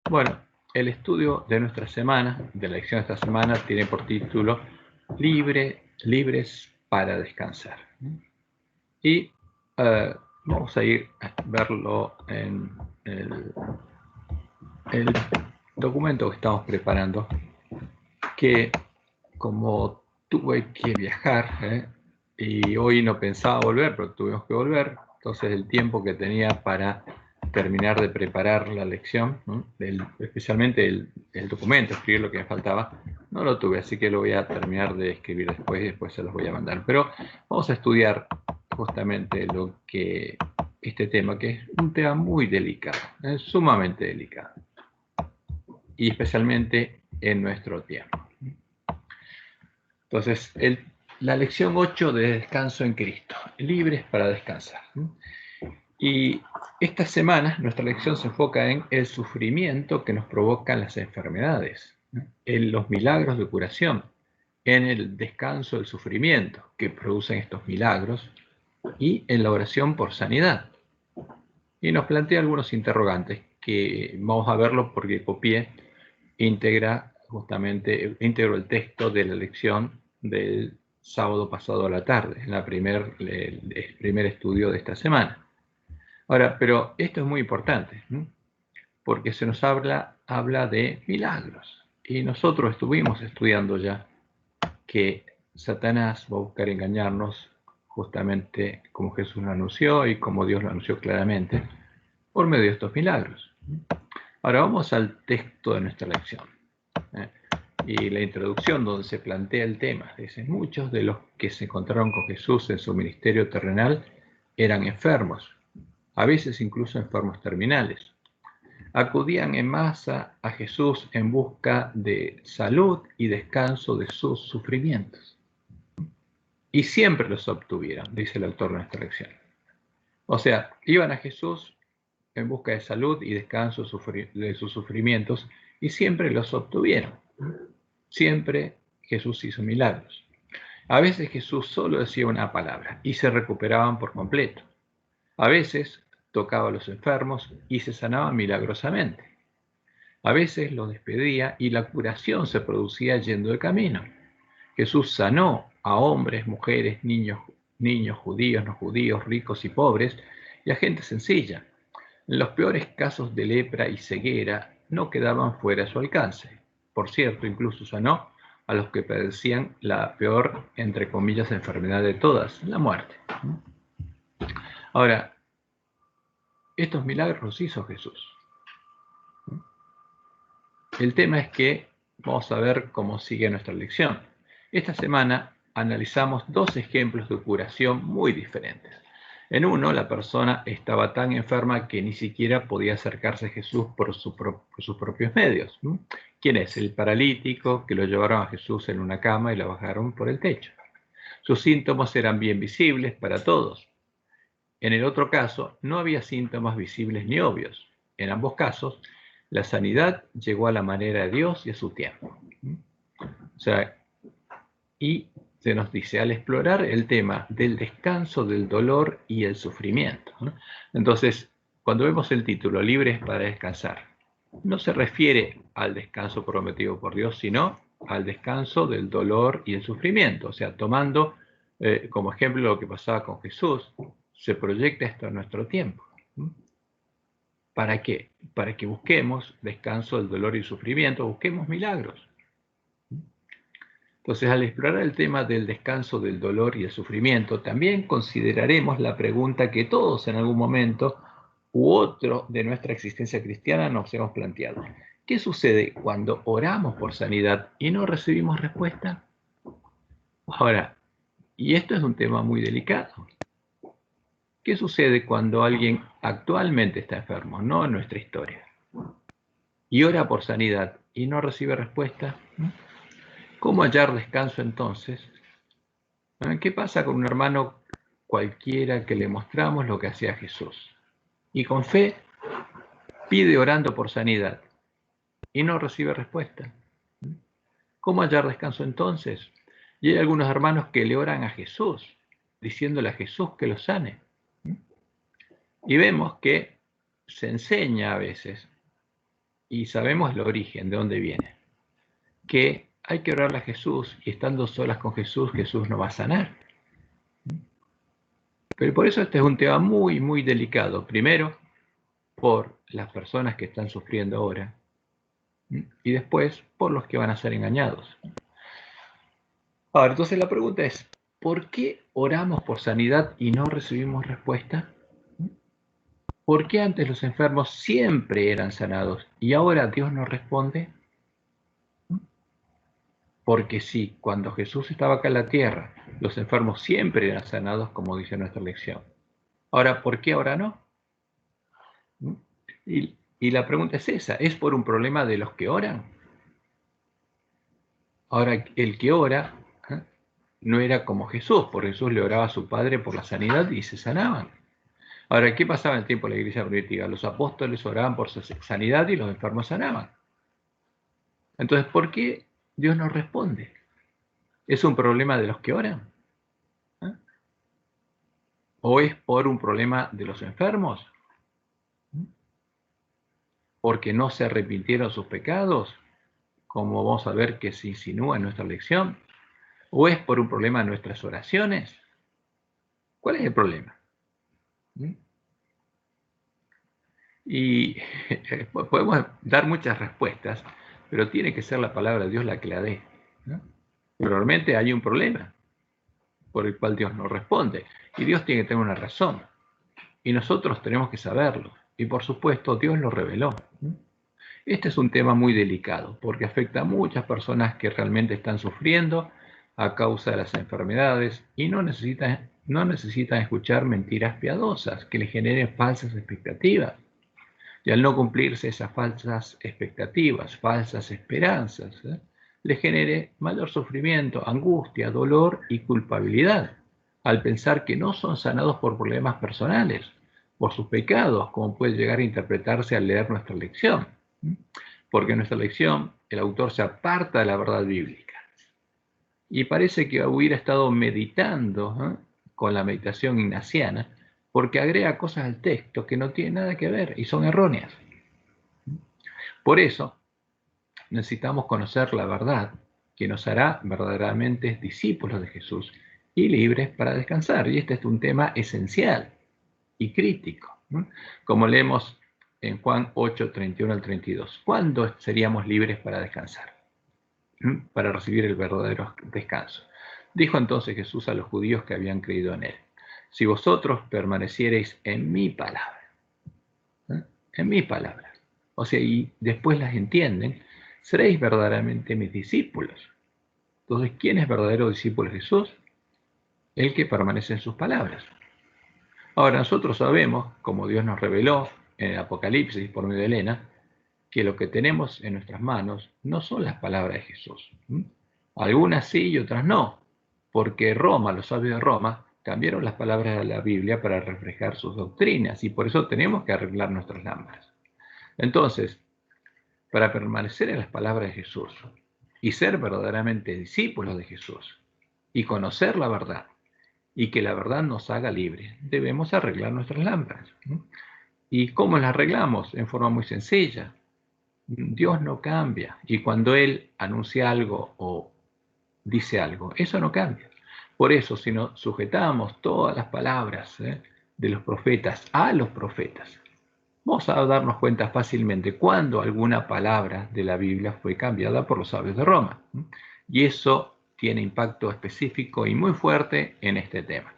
Bueno, el estudio de nuestra semana, de la lección de esta semana, tiene por título Libres para descansar. Y vamos a ir a verlo en el documento que estamos preparando, que como tuve que viajar, y hoy no pensaba volver, pero tuvimos que volver, entonces el tiempo que tenía para terminar de preparar la lección, ¿no? Especialmente el documento, escribir lo que me faltaba, no lo tuve, así que lo voy a terminar de escribir después y después se los voy a mandar. Pero vamos a estudiar justamente este tema, que es un tema muy delicado, es sumamente delicado, y especialmente en nuestro tiempo. Entonces, la lección 8 de Descanso en Cristo, libres para descansar. Y esta semana nuestra lección se enfoca en el sufrimiento que nos provocan las enfermedades, en los milagros de curación, en el descanso del sufrimiento que producen estos milagros y en la oración por sanidad. Y nos plantea algunos interrogantes que vamos a verlo porque copié, íntegro el texto de la lección del sábado pasado a la tarde, en el primer estudio de esta semana. Ahora, pero esto es muy importante, ¿no? Porque se nos habla de milagros. Y nosotros estuvimos estudiando ya que Satanás va a buscar engañarnos justamente como Jesús lo anunció y como Dios lo anunció claramente, por medio de estos milagros. Ahora vamos al texto de nuestra lección. Y la introducción donde se plantea el tema, dice: muchos de los que se encontraron con Jesús en su ministerio terrenal eran enfermos, a veces incluso enfermos terminales. Acudían en masa a Jesús en busca de salud y descanso de sus sufrimientos. Y siempre los obtuvieron, dice el autor de nuestra lección. O sea, iban a Jesús en busca de salud y descanso de sus sufrimientos y siempre los obtuvieron. Siempre Jesús hizo milagros. A veces Jesús solo decía una palabra y se recuperaban por completo. A veces tocaba a los enfermos y se sanaban milagrosamente. A veces los despedía y la curación se producía yendo de camino. Jesús sanó a hombres, mujeres, niños, judíos, no judíos, ricos y pobres, y a gente sencilla. En los peores casos de lepra y ceguera no quedaban fuera de su alcance. Por cierto, incluso sanó a los que padecían la peor, entre comillas, enfermedad de todas, la muerte. Ahora, estos milagros los hizo Jesús. El tema es que vamos a ver cómo sigue nuestra lección. Esta semana analizamos dos ejemplos de curación muy diferentes. En uno, la persona estaba tan enferma que ni siquiera podía acercarse a Jesús por sus propios medios. ¿Quién es? El paralítico que lo llevaron a Jesús en una cama y lo bajaron por el techo. Sus síntomas eran bien visibles para todos. En el otro caso, no había síntomas visibles ni obvios. En ambos casos, la sanidad llegó a la manera de Dios y a su tiempo. O sea, y se nos dice, al explorar el tema del descanso, del dolor y el sufrimiento, ¿no? Entonces, cuando vemos el título, Libres para descansar, no se refiere al descanso prometido por Dios, sino al descanso del dolor y el sufrimiento. O sea, tomando como ejemplo lo que pasaba con Jesús, se proyecta esto en nuestro tiempo. ¿Para qué? Para que busquemos descanso del dolor y sufrimiento, busquemos milagros. Entonces, al explorar el tema del descanso del dolor y el sufrimiento, también consideraremos la pregunta que todos en algún momento u otro de nuestra existencia cristiana nos hemos planteado. ¿Qué sucede cuando oramos por sanidad y no recibimos respuesta? Ahora, y esto es un tema muy delicado. ¿Qué sucede cuando alguien actualmente está enfermo, no en nuestra historia, y ora por sanidad y no recibe respuesta? ¿Cómo hallar descanso entonces? ¿Qué pasa con un hermano cualquiera que le mostramos lo que hacía Jesús y con fe pide orando por sanidad y no recibe respuesta? ¿Cómo hallar descanso entonces? Y hay algunos hermanos que le oran a Jesús, diciéndole a Jesús que los sane. Y vemos que se enseña a veces y sabemos el origen, de dónde viene. Que hay que orarle a Jesús, y estando solas con Jesús, Jesús nos va a sanar. Pero por eso este es un tema muy, muy delicado. Primero, por las personas que están sufriendo ahora, y después por los que van a ser engañados. Ahora, entonces la pregunta es, ¿por qué oramos por sanidad y no recibimos respuesta? ¿Por qué antes los enfermos siempre eran sanados y ahora Dios no responde? Porque sí, cuando Jesús estaba acá en la tierra, los enfermos siempre eran sanados, como dice nuestra lección. Ahora, ¿por qué ahora no? Y la pregunta es esa, ¿es por un problema de los que oran? Ahora, el que ora no era como Jesús, porque Jesús le oraba a su Padre por la sanidad y se sanaban. Ahora, ¿qué pasaba en el tiempo de la iglesia primitiva? Los apóstoles oraban por su sanidad y los enfermos sanaban. Entonces, ¿por qué Dios no responde? ¿Es un problema de los que oran? ¿O es por un problema de los enfermos? ¿Porque no se arrepintieron sus pecados? Como vamos a ver que se insinúa en nuestra lección. ¿O es por un problema de nuestras oraciones? ¿Cuál es el problema? Y podemos dar muchas respuestas, pero tiene que ser la palabra de Dios la que la dé, ¿no? Pero realmente hay un problema por el cual Dios no responde. Y Dios tiene que tener una razón. Y nosotros tenemos que saberlo. Y por supuesto, Dios lo reveló. Este es un tema muy delicado, porque afecta a muchas personas que realmente están sufriendo a causa de las enfermedades y no necesitan escuchar mentiras piadosas que les generen falsas expectativas. Y al no cumplirse esas falsas expectativas, falsas esperanzas, le genere mayor sufrimiento, angustia, dolor y culpabilidad, al pensar que no son sanados por problemas personales, por sus pecados, como puede llegar a interpretarse al leer nuestra lección. Porque en nuestra lección el autor se aparta de la verdad bíblica y parece que hubiera estado meditando con la meditación ignaciana, porque agrega cosas al texto que no tienen nada que ver y son erróneas. Por eso necesitamos conocer la verdad que nos hará verdaderamente discípulos de Jesús y libres para descansar. Y este es un tema esencial y crítico, ¿no? Como leemos en Juan 8, 31 al 32. ¿Cuándo seríamos libres para descansar? Para recibir el verdadero descanso. Dijo entonces Jesús a los judíos que habían creído en él: si vosotros permaneciereis en mi palabra, en mi palabra, o sea, y después las entienden, seréis verdaderamente mis discípulos. Entonces, ¿quién es verdadero discípulo de Jesús? El que permanece en sus palabras. Ahora, nosotros sabemos, como Dios nos reveló en el Apocalipsis por medio de Elena, que lo que tenemos en nuestras manos no son las palabras de Jesús. Algunas sí y otras no, porque Roma, los sabios de Roma, cambiaron las palabras de la Biblia para reflejar sus doctrinas y por eso tenemos que arreglar nuestras lámparas. Entonces, para permanecer en las palabras de Jesús y ser verdaderamente discípulos de Jesús y conocer la verdad y que la verdad nos haga libres, debemos arreglar nuestras lámparas. ¿Y cómo las arreglamos? En forma muy sencilla. Dios no cambia y cuando Él anuncia algo o dice algo, eso no cambia. Por eso, si nos sujetamos todas las palabras de los profetas a los profetas, vamos a darnos cuenta fácilmente cuando alguna palabra de la Biblia fue cambiada por los sabios de Roma. Y eso tiene impacto específico y muy fuerte en este tema.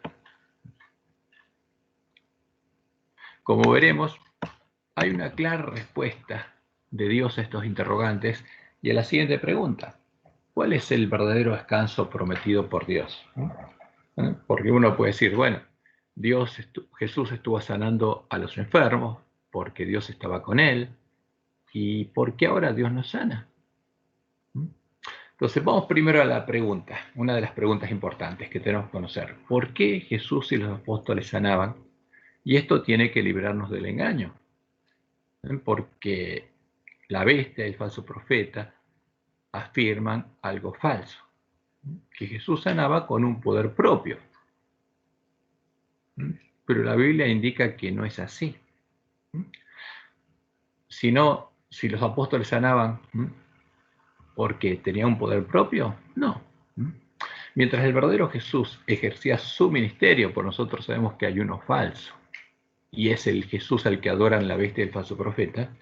Como veremos, hay una clara respuesta de Dios a estos interrogantes y a la siguiente pregunta: ¿cuál es el verdadero descanso prometido por Dios? Porque uno puede decir, bueno, Jesús estuvo sanando a los enfermos porque Dios estaba con él. ¿Y por qué ahora Dios nos sana? Entonces vamos primero a la pregunta, una de las preguntas importantes que tenemos que conocer. ¿Por qué Jesús y los apóstoles sanaban? Y esto tiene que librarnos del engaño. Porque la bestia y el falso profeta afirman algo falso, que Jesús sanaba con un poder propio. Pero la Biblia indica que no es así. Sino si los apóstoles sanaban, porque tenía un poder propio, no. Mientras el verdadero Jesús ejercía su ministerio, por nosotros sabemos que hay uno falso, y es el Jesús al que adoran la bestia del falso profeta.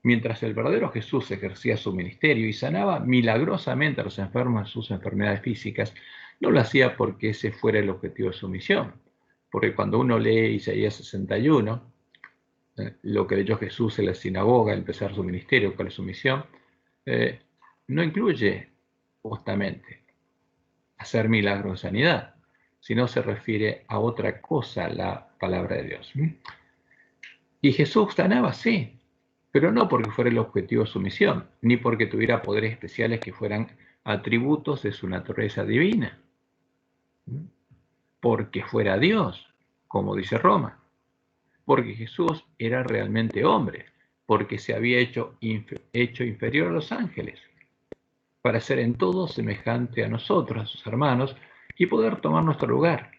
Mientras el verdadero Jesús ejercía su ministerio y sanaba milagrosamente a los enfermos de sus enfermedades físicas, no lo hacía porque ese fuera el objetivo de su misión. Porque cuando uno lee Isaías 61, lo que leyó Jesús en la sinagoga al empezar su ministerio, cuál es su misión, no incluye justamente hacer milagros de sanidad, sino se refiere a otra cosa la palabra de Dios. Y Jesús sanaba, sí, pero no porque fuera el objetivo de su misión, ni porque tuviera poderes especiales que fueran atributos de su naturaleza divina, porque fuera Dios, como dice Roma, porque Jesús era realmente hombre, porque se había hecho inferior a los ángeles, para ser en todo semejante a nosotros, a sus hermanos, y poder tomar nuestro lugar,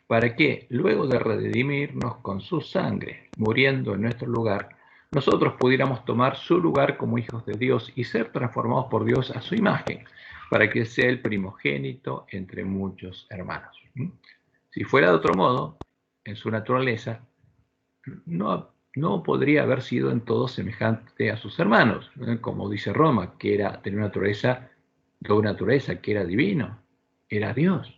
para que, luego de redimirnos con su sangre, muriendo en nuestro lugar, nosotros pudiéramos tomar su lugar como hijos de Dios y ser transformados por Dios a su imagen, para que sea el primogénito entre muchos hermanos. Si fuera de otro modo, en su naturaleza, no podría haber sido en todo semejante a sus hermanos, como dice Roma, que tenía una naturaleza, que era divino, era Dios.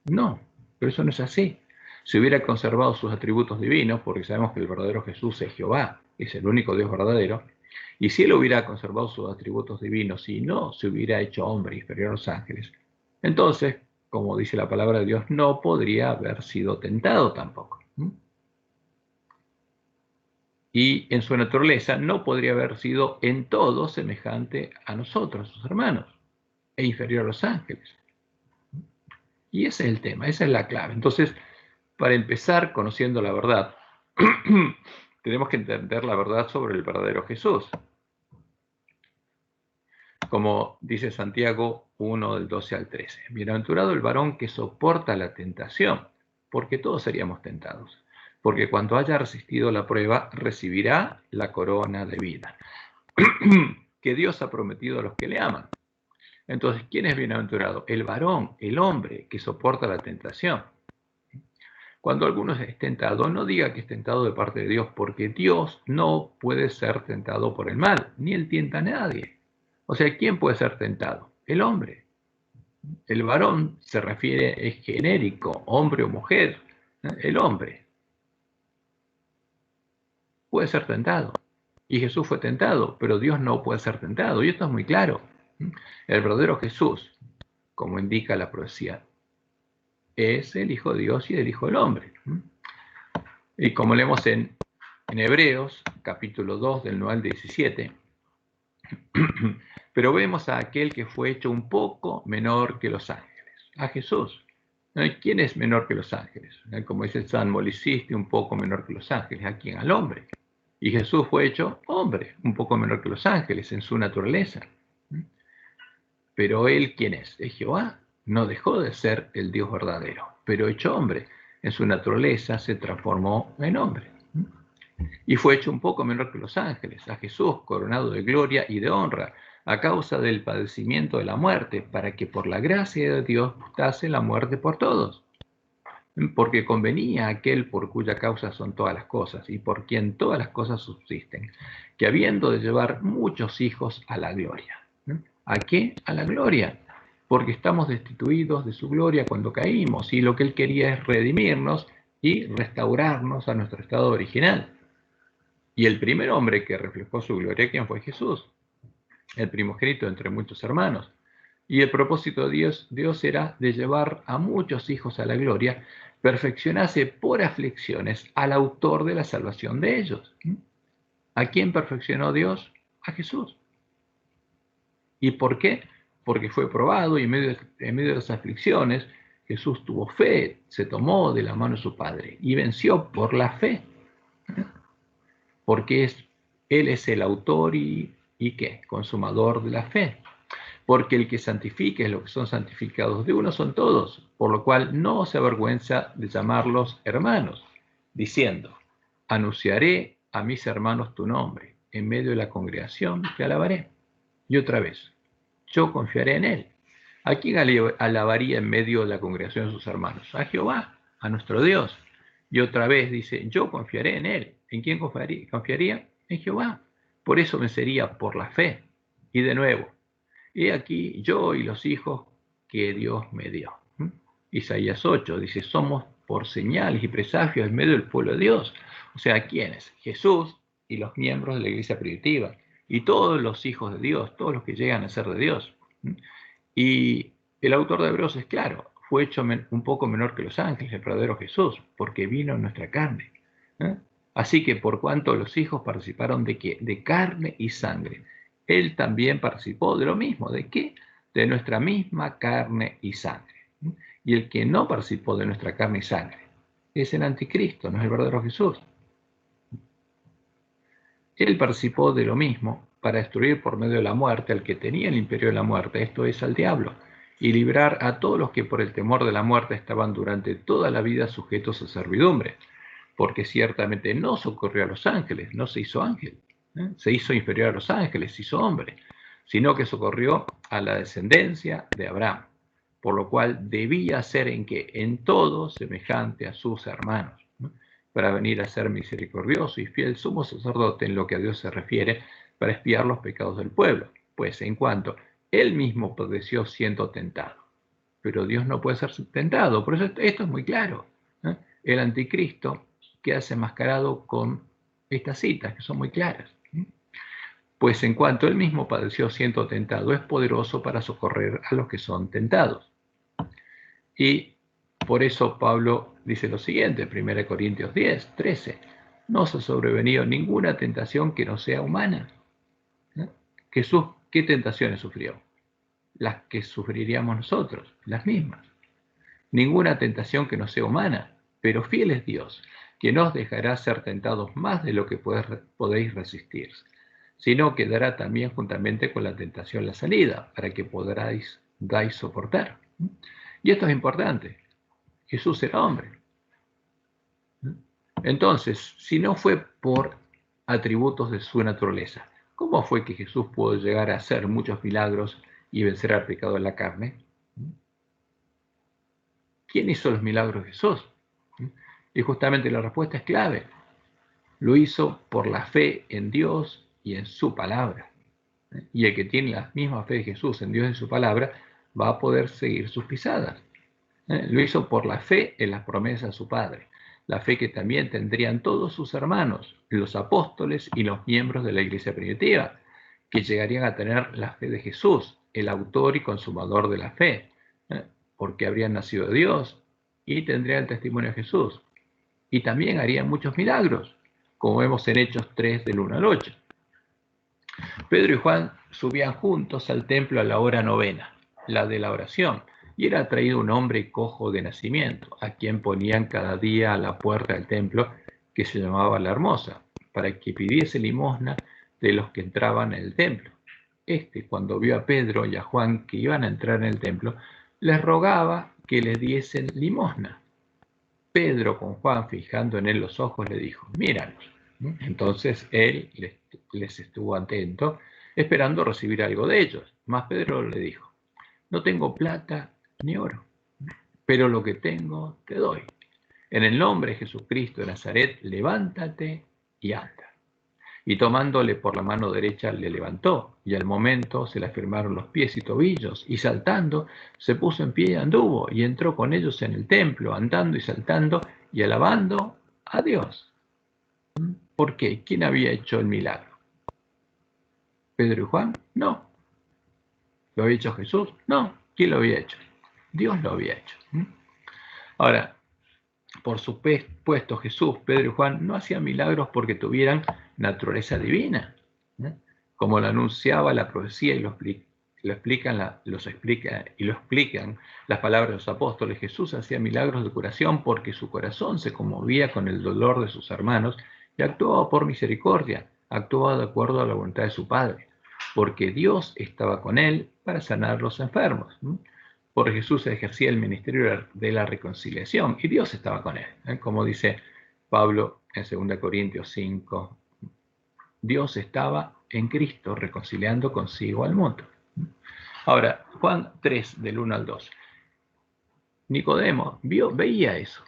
No, pero eso no es así. Si hubiera conservado sus atributos divinos, porque sabemos que el verdadero Jesús es Jehová, es el único Dios verdadero, y si él hubiera conservado sus atributos divinos y no se hubiera hecho hombre inferior a los ángeles, entonces, como dice la palabra de Dios, no podría haber sido tentado tampoco. Y en su naturaleza no podría haber sido en todo semejante a nosotros, sus hermanos, e inferior a los ángeles. Y ese es el tema, esa es la clave. Entonces, para empezar conociendo la verdad, tenemos que entender la verdad sobre el verdadero Jesús. Como dice Santiago 1, del 12 al 13. Bienaventurado el varón que soporta la tentación, porque todos seríamos tentados. Porque cuando haya resistido la prueba, recibirá la corona de vida que Dios ha prometido a los que le aman. Entonces, ¿quién es bienaventurado? El varón, el hombre que soporta la tentación. Cuando alguno es tentado, no diga que es tentado de parte de Dios, porque Dios no puede ser tentado por el mal, ni él tienta a nadie. O sea, ¿quién puede ser tentado? El hombre. El varón se refiere, es genérico, hombre o mujer. El hombre puede ser tentado. Y Jesús fue tentado, pero Dios no puede ser tentado. Y esto es muy claro. El verdadero Jesús, como indica la profecía, es el Hijo de Dios y el Hijo del Hombre. Y como leemos en Hebreos, capítulo 2, del 9 al 17, pero vemos a aquel que fue hecho un poco menor que los ángeles, a Jesús. ¿Quién es menor que los ángeles? Como dice San Moliciste, un poco menor que los ángeles. ¿A quién? Al hombre. Y Jesús fue hecho hombre, un poco menor que los ángeles en su naturaleza. Pero él, ¿quién es? Es Jehová. No dejó de ser el Dios verdadero, pero hecho hombre. En su naturaleza se transformó en hombre. Y fue hecho un poco menor que los ángeles, a Jesús, coronado de gloria y de honra, a causa del padecimiento de la muerte, para que por la gracia de Dios gustase la muerte por todos. Porque convenía a aquel por cuya causa son todas las cosas, y por quien todas las cosas subsisten, que habiendo de llevar muchos hijos a la gloria. ¿A qué? A la gloria. Porque estamos destituidos de su gloria cuando caímos, y lo que él quería es redimirnos y restaurarnos a nuestro estado original. Y el primer hombre que reflejó su gloria, ¿quién fue? Jesús, el primogénito entre muchos hermanos. Y el propósito de Dios era de llevar a muchos hijos a la gloria, perfeccionarse por aflicciones al autor de la salvación de ellos. ¿A quién perfeccionó Dios? A Jesús. ¿Y por qué? Porque fue probado y en medio de las aflicciones Jesús tuvo fe, se tomó de la mano de su Padre y venció por la fe. Porque Él es el autor y ¿qué? Consumador de la fe. Porque el que santifique es lo que son santificados de uno son todos, por lo cual no se avergüenza de llamarlos hermanos, diciendo, anunciaré a mis hermanos tu nombre, en medio de la congregación te alabaré. Y otra vez, yo confiaré en él. ¿A quién alabaría en medio de la congregación de sus hermanos? A Jehová, a nuestro Dios. Y otra vez dice, yo confiaré en él. ¿En quién confiaría? En Jehová. Por eso vencería por la fe. Y de nuevo, he aquí yo y los hijos que Dios me dio. Isaías 8 dice, somos por señales y presagios en medio del pueblo de Dios. O sea, ¿quiénes? Jesús y los miembros de la iglesia primitiva. Y todos los hijos de Dios, todos los que llegan a ser de Dios. Y el autor de Hebreos es claro, fue hecho un poco menor que los ángeles, el verdadero Jesús, porque vino en nuestra carne. Así que por cuanto los hijos participaron de qué? De carne y sangre. Él también participó de lo mismo. ¿De qué? De nuestra misma carne y sangre. Y el que no participó de nuestra carne y sangre es el anticristo, no es el verdadero Jesús. Él participó de lo mismo para destruir por medio de la muerte al que tenía el imperio de la muerte, esto es, al diablo, y librar a todos los que por el temor de la muerte estaban durante toda la vida sujetos a servidumbre, porque ciertamente no socorrió a los ángeles, no se hizo ángel, se hizo inferior a los ángeles, se hizo hombre, sino que socorrió a la descendencia de Abraham, por lo cual debía ser en que en todo semejante a sus hermanos, para venir a ser misericordioso y fiel sumo sacerdote en lo que a Dios se refiere, para expiar los pecados del pueblo, pues en cuanto él mismo padeció siendo tentado. Pero Dios no puede ser tentado, por eso esto es muy claro. El anticristo queda desenmascarado con estas citas, que son muy claras. Pues en cuanto él mismo padeció siendo tentado, es poderoso para socorrer a los que son tentados. Y por eso Pablo dice lo siguiente, 1 Corintios 10, 13, no os ha sobrevenido ninguna tentación que no sea humana. Jesús, ¿qué tentaciones sufrió? Las que sufriríamos nosotros, las mismas. Ninguna tentación que no sea humana, pero fiel es Dios, que no os dejará ser tentados más de lo que podéis resistir, sino que dará también juntamente con la tentación la salida, para que podáis soportar. Y esto es importante. Jesús era hombre. Entonces, si no fue por atributos de su naturaleza, ¿cómo fue que Jesús pudo llegar a hacer muchos milagros y vencer al pecado de la carne? ¿Quién hizo los milagros de Jesús? Y justamente la respuesta es clave. Lo hizo por la fe en Dios y en su palabra. Y el que tiene la misma fe de Jesús en Dios y en su palabra va a poder seguir sus pisadas. Lo hizo por la fe en las promesas de su Padre, la fe que también tendrían todos sus hermanos, los apóstoles y los miembros de la iglesia primitiva, que llegarían a tener la fe de Jesús, el autor y consumador de la fe, porque habrían nacido de Dios y tendrían el testimonio de Jesús. Y también harían muchos milagros, como vemos en Hechos 3 del 1 al 8. Pedro y Juan subían juntos al templo a la hora novena, la de la oración, y era traído un hombre cojo de nacimiento, a quien ponían cada día a la puerta del templo, que se llamaba La Hermosa, para que pidiese limosna de los que entraban en el templo. Cuando vio a Pedro y a Juan que iban a entrar en el templo, les rogaba que les diesen limosna. Pedro, con Juan fijando en él los ojos, le dijo, míranos. Entonces él les estuvo atento, esperando recibir algo de ellos. Mas Pedro le dijo, no tengo plata ni oro, pero lo que tengo te doy. En el nombre de Jesucristo de Nazaret, levántate y anda. Y tomándole por la mano derecha le levantó, y al momento se le afirmaron los pies y tobillos, y saltando se puso en pie y anduvo, y entró con ellos en el templo, andando y saltando y alabando a Dios. ¿Por qué? ¿Quién había hecho el milagro? ¿Pedro y Juan? No. ¿Lo había hecho Jesús? No. ¿Quién lo había hecho? Dios lo había hecho. Ahora, por supuesto, Jesús, Pedro y Juan no hacían milagros porque tuvieran naturaleza divina, como lo anunciaba la profecía y lo explican las palabras de los apóstoles. Jesús hacía milagros de curación porque su corazón se conmovía con el dolor de sus hermanos y actuaba por misericordia, actuaba de acuerdo a la voluntad de su Padre, porque Dios estaba con él para sanar los enfermos. Por Jesús ejercía el ministerio de la reconciliación y Dios estaba con él, como dice Pablo en 2 Corintios 5, Dios estaba en Cristo reconciliando consigo al mundo. Ahora, Juan 3, del 1 al 2. Nicodemo veía eso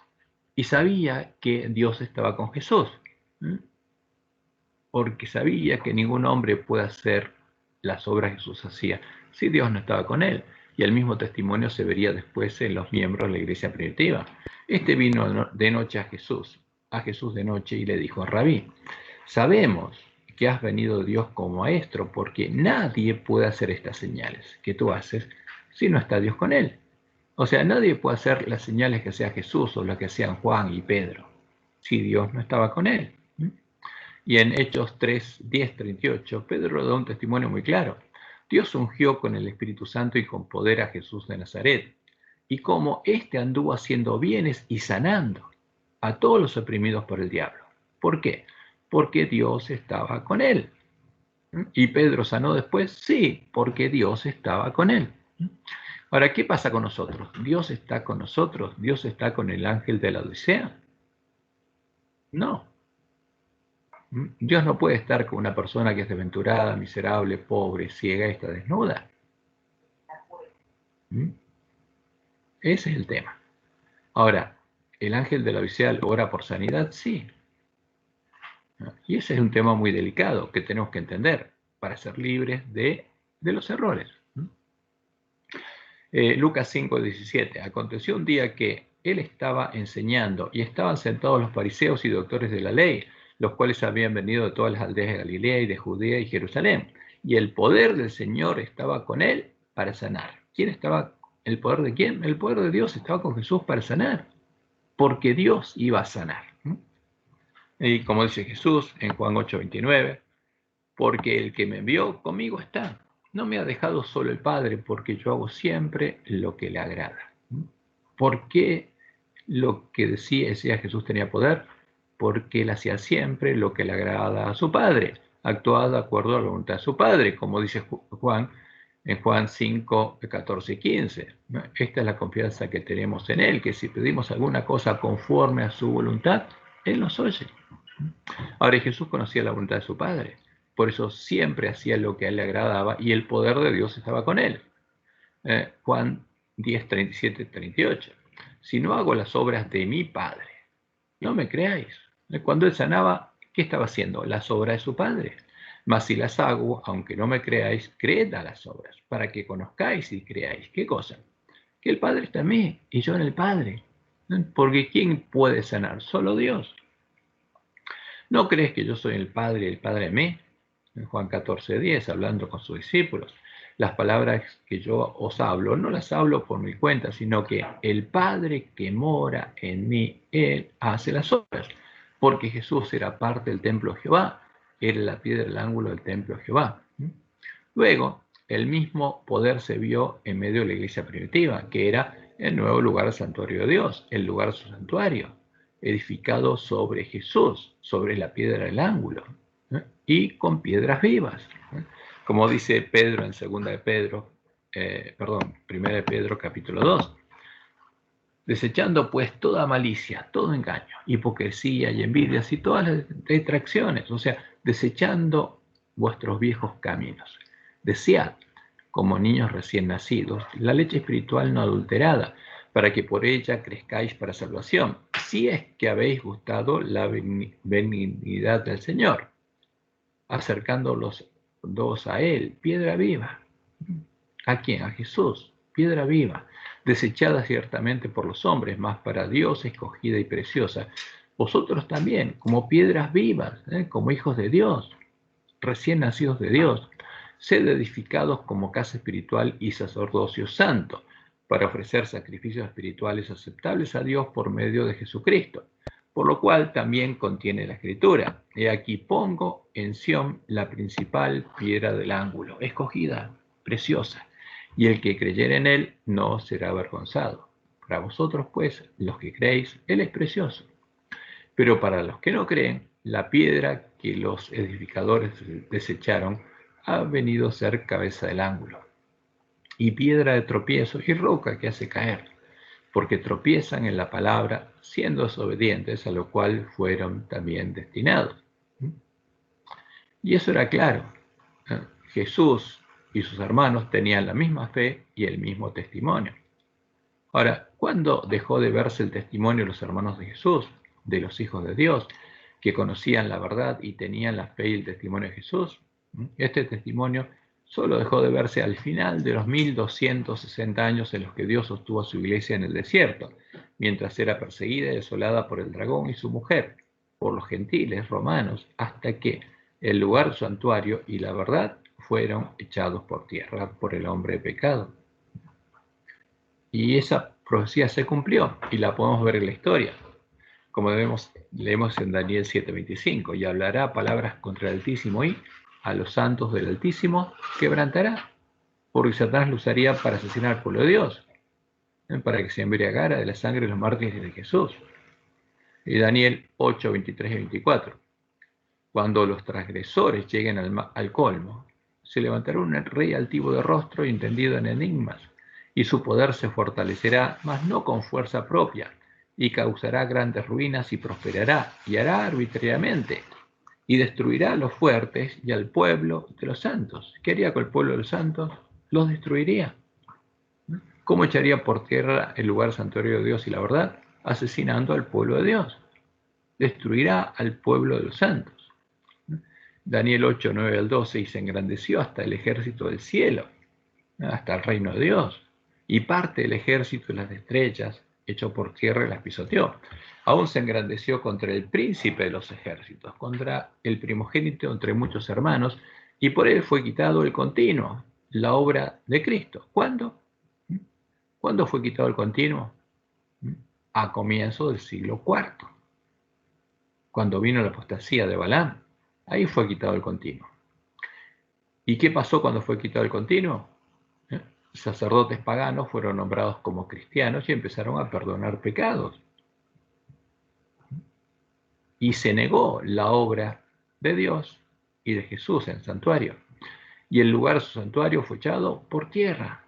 y sabía que Dios estaba con Jesús, porque sabía que ningún hombre puede hacer las obras que Jesús hacía si Dios no estaba con él. Y el mismo testimonio se vería después en los miembros de la iglesia primitiva. Este vino de noche a Jesús de noche y le dijo: Rabí, sabemos que has venido de Dios como maestro, porque nadie puede hacer estas señales que tú haces si no está Dios con él. O sea, nadie puede hacer las señales que hacía Jesús o las que hacían Juan y Pedro si Dios no estaba con él. Y en Hechos 3, 10, 38, Pedro da un testimonio muy claro. Dios ungió con el Espíritu Santo y con poder a Jesús de Nazaret, y como éste anduvo haciendo bienes y sanando a todos los oprimidos por el diablo. ¿Por qué? Porque Dios estaba con él. ¿Y Pedro sanó después? Sí, porque Dios estaba con él. Ahora, ¿qué pasa con nosotros? ¿Dios está con nosotros? ¿Dios está con el ángel de la Odisea? No. Dios no puede estar con una persona que es desventurada, miserable, pobre, ciega y está desnuda. Ese es el tema. Ahora, ¿el ángel de la Odisea ora por sanidad? Sí. Y ese es un tema muy delicado que tenemos que entender para ser libres de los errores. Lucas 5, 17. Aconteció un día que él estaba enseñando y estaban sentados los fariseos y doctores de la ley, los cuales habían venido de todas las aldeas de Galilea y de Judea y Jerusalén. Y el poder del Señor estaba con él para sanar. ¿Quién estaba? ¿El poder de quién? El poder de Dios estaba con Jesús para sanar, porque Dios iba a sanar. Y como dice Jesús en Juan 8, 29, porque el que me envió conmigo está. No me ha dejado solo el Padre, porque yo hago siempre lo que le agrada. ¿Por qué lo que decía Jesús tenía poder? Porque él hacía siempre lo que le agrada a su Padre, actuaba de acuerdo a la voluntad de su Padre, como dice Juan en Juan 5, 14 y 15. Esta es la confianza que tenemos en él, que si pedimos alguna cosa conforme a su voluntad, él nos oye. Ahora, Jesús conocía la voluntad de su Padre, por eso siempre hacía lo que a él le agradaba y el poder de Dios estaba con él. Juan 10, 37, 38. Si no hago las obras de mi Padre, no me creáis. Cuando él sanaba, ¿qué estaba haciendo? Las obras de su Padre. Mas si las hago, aunque no me creáis, creed a las obras, para que conozcáis y creáis. ¿Qué cosa? Que el Padre está en mí y yo en el Padre. Porque ¿quién puede sanar? Solo Dios. ¿No crees que yo soy el Padre y el Padre en mí? En Juan 14, 10, hablando con sus discípulos. Las palabras que yo os hablo, no las hablo por mi cuenta, sino que el Padre que mora en mí, Él hace las obras. Porque Jesús era parte del templo de Jehová, era la piedra del ángulo del templo de Jehová. Luego, el mismo poder se vio en medio de la iglesia primitiva, que era el nuevo lugar del santuario de Dios, el lugar de su santuario, edificado sobre Jesús, sobre la piedra del ángulo, y con piedras vivas. Como dice Pedro en 1 de Pedro capítulo 2. Desechando pues toda malicia, todo engaño, hipocresía y envidias y todas las detracciones, o sea, desechando vuestros viejos caminos. Desead, como niños recién nacidos, la leche espiritual no adulterada, para que por ella crezcáis para salvación, si es que habéis gustado la benignidad del Señor, acercándolos dos a Él, piedra viva. ¿A quién? A Jesús, piedra viva, desechada ciertamente por los hombres, mas para Dios escogida y preciosa. Vosotros también, como piedras vivas, como hijos de Dios, recién nacidos de Dios, sed edificados como casa espiritual y sacerdocio santo, para ofrecer sacrificios espirituales aceptables a Dios por medio de Jesucristo. Por lo cual también contiene la Escritura: he aquí pongo en Sión la principal piedra del ángulo, escogida, preciosa, y el que creyere en él no será avergonzado. Para vosotros, pues, los que creéis, él es precioso. Pero para los que no creen, la piedra que los edificadores desecharon ha venido a ser cabeza del ángulo, y piedra de tropiezo y roca que hace caer, porque tropiezan en la palabra, siendo desobedientes, a lo cual fueron también destinados. Y eso era claro. Jesús y sus hermanos tenían la misma fe y el mismo testimonio. Ahora, ¿cuándo dejó de verse el testimonio de los hermanos de Jesús, de los hijos de Dios, que conocían la verdad y tenían la fe y el testimonio de Jesús? Este testimonio solo dejó de verse al final de los 1260 años en los que Dios sostuvo a su iglesia en el desierto, mientras era perseguida y desolada por el dragón y su mujer, por los gentiles romanos, hasta que el lugar santuario y la verdad fueron echados por tierra por el hombre de pecado. Y esa profecía se cumplió y la podemos ver en la historia. Como leemos en Daniel 7:25, y hablará palabras contra el Altísimo y a los santos del Altísimo quebrantará, porque Satanás lo usaría para asesinar al pueblo de Dios, para que se embriagara de la sangre de los mártires de Jesús. Y Daniel 8:23 y 24. Cuando los transgresores lleguen al colmo, se levantará un rey altivo de rostro y entendido en enigmas, y su poder se fortalecerá, mas no con fuerza propia, y causará grandes ruinas y prosperará, y hará arbitrariamente, y destruirá a los fuertes y al pueblo de los santos. ¿Qué haría con el pueblo de los santos? Los destruiría. ¿Cómo echaría por tierra el lugar santuario de Dios y la verdad? Asesinando al pueblo de Dios. Destruirá al pueblo de los santos. Daniel 8, 9 al 12, y se engrandeció hasta el ejército del cielo, hasta el reino de Dios, y parte del ejército de las estrellas echó por tierra y las pisoteó. Aún se engrandeció contra el príncipe de los ejércitos, contra el primogénito entre muchos hermanos, y por él fue quitado el continuo, la obra de Cristo. ¿Cuándo? ¿Cuándo fue quitado el continuo? A comienzo del siglo IV, cuando vino la apostasía de Balaam. Ahí fue quitado el continuo. ¿Y qué pasó cuando fue quitado el continuo? Sacerdotes paganos fueron nombrados como cristianos y empezaron a perdonar pecados. Y se negó la obra de Dios y de Jesús en el santuario. Y el lugar de su santuario fue echado por tierra.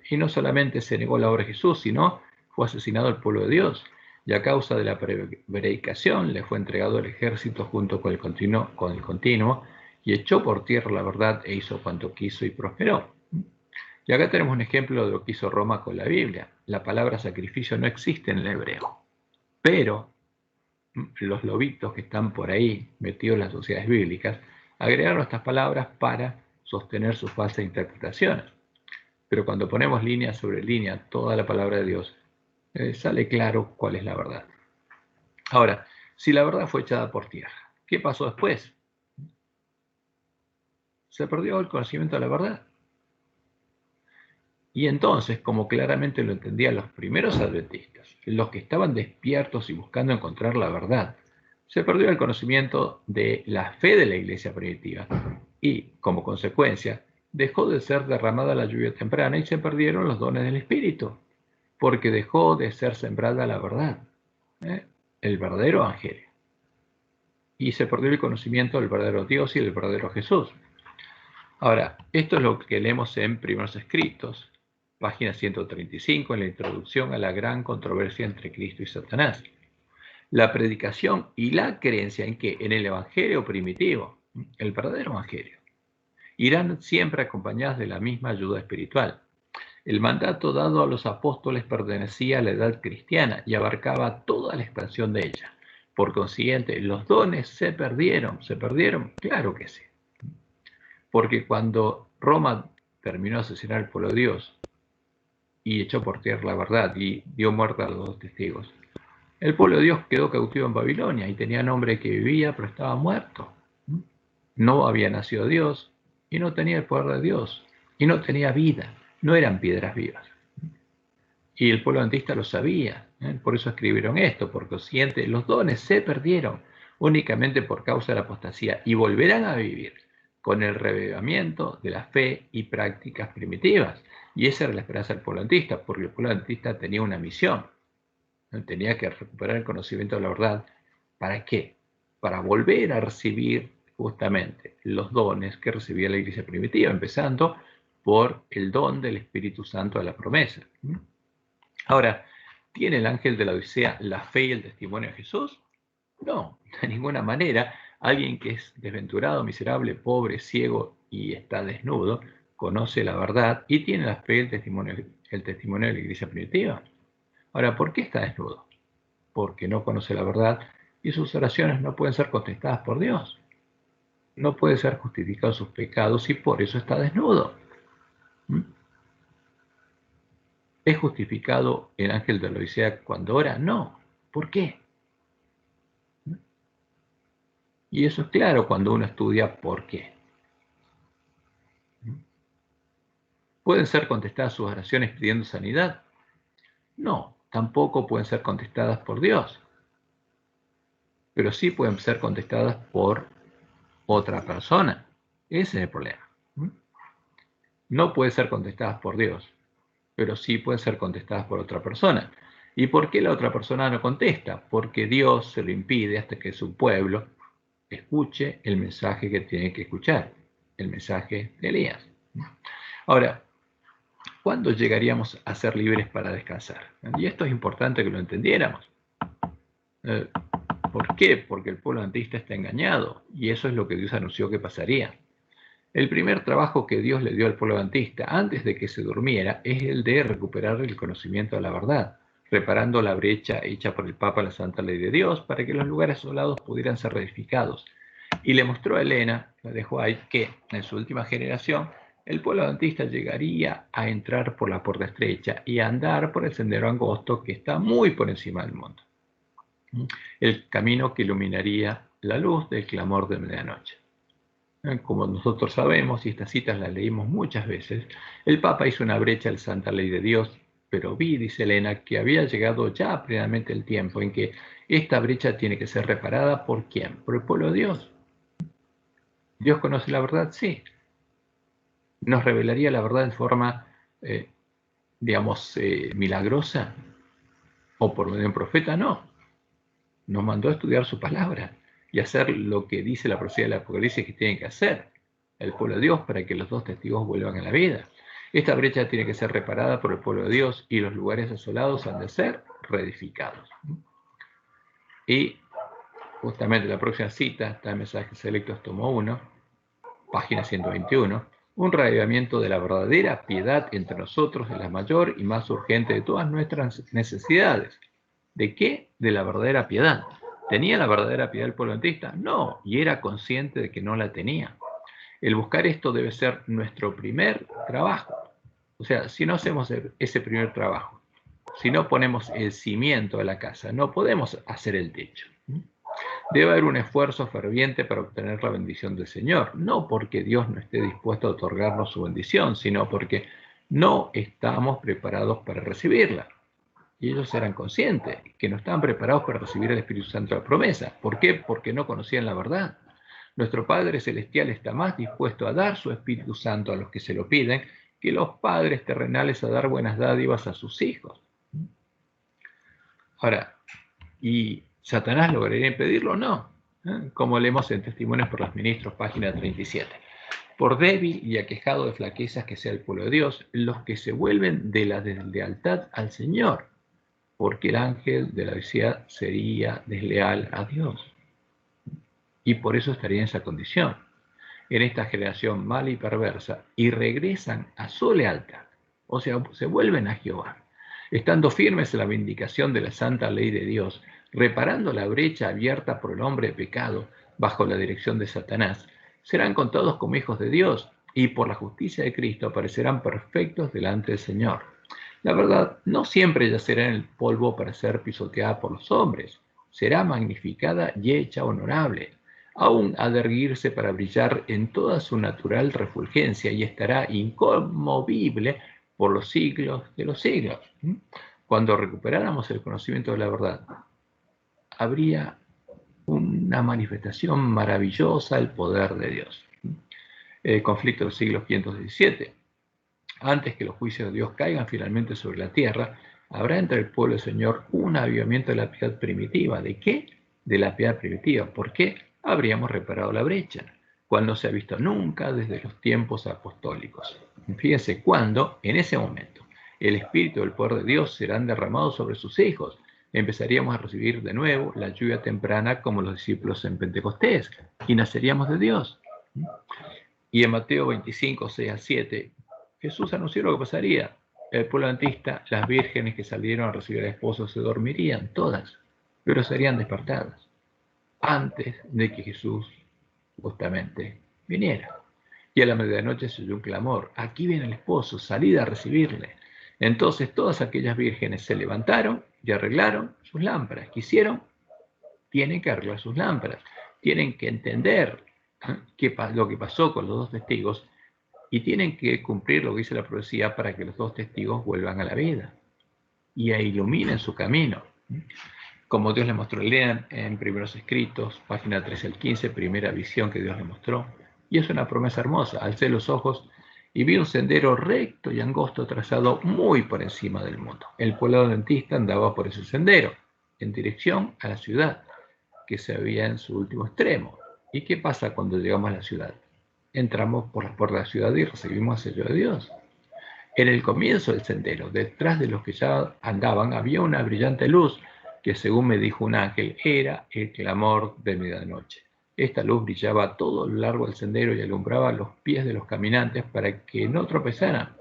Y no solamente se negó la obra de Jesús, sino fue asesinado el pueblo de Dios. Y a causa de la prevaricación le fue entregado el ejército junto con el continuo, y echó por tierra la verdad e hizo cuanto quiso y prosperó. Y acá tenemos un ejemplo de lo que hizo Roma con la Biblia. La palabra sacrificio no existe en el hebreo, pero los lobitos que están por ahí metidos en las sociedades bíblicas agregaron estas palabras para sostener sus falsas interpretaciones. Pero cuando ponemos línea sobre línea toda la palabra de Dios, sale claro cuál es la verdad. Ahora, si la verdad fue echada por tierra, ¿qué pasó después? Se perdió el conocimiento de la verdad. Y entonces, como claramente lo entendían los primeros adventistas, los que estaban despiertos y buscando encontrar la verdad, se perdió el conocimiento de la fe de la iglesia primitiva y, como consecuencia, dejó de ser derramada la lluvia temprana y se perdieron los dones del Espíritu, porque dejó de ser sembrada la verdad, el verdadero evangelio. Y se perdió el conocimiento del verdadero Dios y del verdadero Jesús. Ahora, esto es lo que leemos en Primeros Escritos, página 135, en la introducción a la gran controversia entre Cristo y Satanás. La predicación y la creencia en que en el evangelio primitivo, el verdadero evangelio, irán siempre acompañadas de la misma ayuda espiritual. El mandato dado a los apóstoles pertenecía a la edad cristiana y abarcaba toda la expansión de ella. Por consiguiente, los dones se perdieron, claro que sí. Porque cuando Roma terminó de asesinar al pueblo de Dios y echó por tierra la verdad y dio muerte a los dos testigos, el pueblo de Dios quedó cautivo en Babilonia y tenía nombre que vivía, pero estaba muerto. No había nacido Dios y no tenía el poder de Dios y no tenía vida, no eran piedras vivas. Y el pueblo adventista lo sabía, por eso escribieron esto, por consiguiente, los dones se perdieron únicamente por causa de la apostasía y volverán a vivir con el revivimiento de la fe y prácticas primitivas. Y esa era la esperanza del pueblo adventista, porque el pueblo adventista tenía una misión, tenía que recuperar el conocimiento de la verdad. ¿Para qué? Para volver a recibir justamente los dones que recibía la iglesia primitiva, empezando por el don del Espíritu Santo de la promesa. Ahora, ¿tiene el ángel de la Odisea la fe y el testimonio de Jesús? No, de ninguna manera, Alguien que es desventurado, miserable, pobre, ciego y está desnudo, conoce la verdad y tiene la fe y el testimonio de la iglesia primitiva. Ahora, ¿por qué está desnudo? Porque no conoce la verdad y sus oraciones no pueden ser contestadas por Dios. No puede ser justificado sus pecados y por eso está desnudo. ¿Mm? ¿Es justificado el ángel de la Odisea cuando ora? No. ¿Por qué? Y eso es claro cuando uno estudia por qué. ¿Pueden ser contestadas sus oraciones pidiendo sanidad? No, tampoco pueden ser contestadas por Dios, pero sí pueden ser contestadas por otra persona. Ese es el problema. No pueden ser contestadas por Dios, pero sí pueden ser contestadas por otra persona. ¿Y por qué la otra persona no contesta? Porque Dios se lo impide hasta que su pueblo escuche el mensaje que tiene que escuchar, el mensaje de Elías. Ahora, ¿cuándo llegaríamos a ser libres para descansar? Y esto es importante que lo entendiéramos. ¿Por qué? Porque el pueblo antista está engañado, y eso es lo que Dios anunció que pasaría. El primer trabajo que Dios le dio al pueblo adventista antes de que se durmiera es el de recuperar el conocimiento de la verdad, reparando la brecha hecha por el Papa a la Santa Ley de Dios para que los lugares asolados pudieran ser reedificados. Y le mostró a Elena, la de White, que en su última generación el pueblo adventista llegaría a entrar por la puerta estrecha y a andar por el sendero angosto que está muy por encima del mundo. El camino que iluminaría la luz del clamor de medianoche. Como nosotros sabemos, y estas citas las leímos muchas veces, el Papa hizo una brecha al Santa Ley de Dios, pero vi, dice Elena, que había llegado ya plenamente el tiempo en que esta brecha tiene que ser reparada ¿por quién? Por el pueblo de Dios. ¿Dios conoce la verdad? Sí. ¿Nos revelaría la verdad en forma, milagrosa? ¿O por medio de un profeta? No. Nos mandó a estudiar su palabra y hacer lo que dice la profecía del Apocalipsis que tiene que hacer el pueblo de Dios para que los dos testigos vuelvan a la vida. Esta brecha tiene que ser reparada por el pueblo de Dios y los lugares asolados han de ser reedificados. Y justamente la próxima cita está en Mensajes Selectos, tomo 1, página 121. Un reavivamiento de la verdadera piedad entre nosotros es la mayor y más urgente de todas nuestras necesidades. ¿De qué? De la verdadera piedad. ¿Tenía la verdadera piedad el pueblo adventista? No, y era consciente de que no la tenía. El buscar esto debe ser nuestro primer trabajo. O sea, si no hacemos ese primer trabajo, si no ponemos el cimiento de la casa, no podemos hacer el techo. Debe haber un esfuerzo ferviente para obtener la bendición del Señor, no porque Dios no esté dispuesto a otorgarnos su bendición, sino porque no estamos preparados para recibirla. Y ellos eran conscientes que no estaban preparados para recibir el Espíritu Santo de la promesa. ¿Por qué? Porque no conocían la verdad. Nuestro Padre Celestial está más dispuesto a dar su Espíritu Santo a los que se lo piden que los padres terrenales a dar buenas dádivas a sus hijos. Ahora, ¿y Satanás lograría impedirlo? No. Como leemos en Testimonios por los Ministros, página 37. Por débil y aquejado de flaquezas que sea el pueblo de Dios, los que se vuelven de la deslealtad al Señor, porque el ángel de la Odisea sería desleal a Dios. Y por eso estaría en esa condición, en esta generación mala y perversa, y regresan a su lealtad, o sea, se vuelven a Jehová, estando firmes en la vindicación de la santa ley de Dios, reparando la brecha abierta por el hombre de pecado bajo la dirección de Satanás, serán contados como hijos de Dios, y por la justicia de Cristo aparecerán perfectos delante del Señor. La verdad no siempre yacerá en el polvo para ser pisoteada por los hombres, será magnificada y hecha honorable. Aún ha de erguirse para brillar en toda su natural refulgencia y estará inconmovible por los siglos de los siglos. Cuando recuperáramos el conocimiento de la verdad, habría una manifestación maravillosa del poder de Dios. El conflicto del siglo 517. Antes que los juicios de Dios caigan finalmente sobre la tierra, habrá entre el pueblo del Señor un avivamiento de la piedad primitiva. ¿De qué? De la piedad primitiva. ¿Por qué? Habríamos reparado la brecha, cual no se ha visto nunca desde los tiempos apostólicos. Fíjense cuándo, en ese momento, el Espíritu del poder de Dios serán derramados sobre sus hijos, Empezaríamos a recibir de nuevo la lluvia temprana como los discípulos en Pentecostés y naceríamos de Dios. Y en Mateo 25, 6 al 7, Jesús anunció lo que pasaría. El pueblo adventista, las vírgenes que salieron a recibir al esposo se dormirían todas, pero serían despertadas antes de que Jesús justamente viniera. Y a la medianoche se oyó un clamor: aquí viene el esposo, salid a recibirle. Entonces todas aquellas vírgenes se levantaron y arreglaron sus lámparas. ¿Qué hicieron? Tienen que arreglar sus lámparas. Tienen que entender lo que pasó con los dos testigos y tienen que cumplir lo que dice la profecía para que los dos testigos vuelvan a la vida y iluminen su camino. Como Dios le mostró, lean en Primeros Escritos, página 13 al 15, primera visión que Dios le mostró. Y es una promesa hermosa. Alcé los ojos y vi un sendero recto y angosto trazado muy por encima del mundo. El pueblo adventista andaba por ese sendero, en dirección a la ciudad, que se veía en su último extremo. ¿Y qué pasa cuando llegamos a la ciudad? Entramos por las puertas de la ciudad y recibimos el sello de Dios. En el comienzo del sendero, detrás de los que ya andaban, había una brillante luz que, según me dijo un ángel, era el clamor de medianoche. Esta luz brillaba a todo lo largo del sendero y alumbraba los pies de los caminantes para que no tropezaran.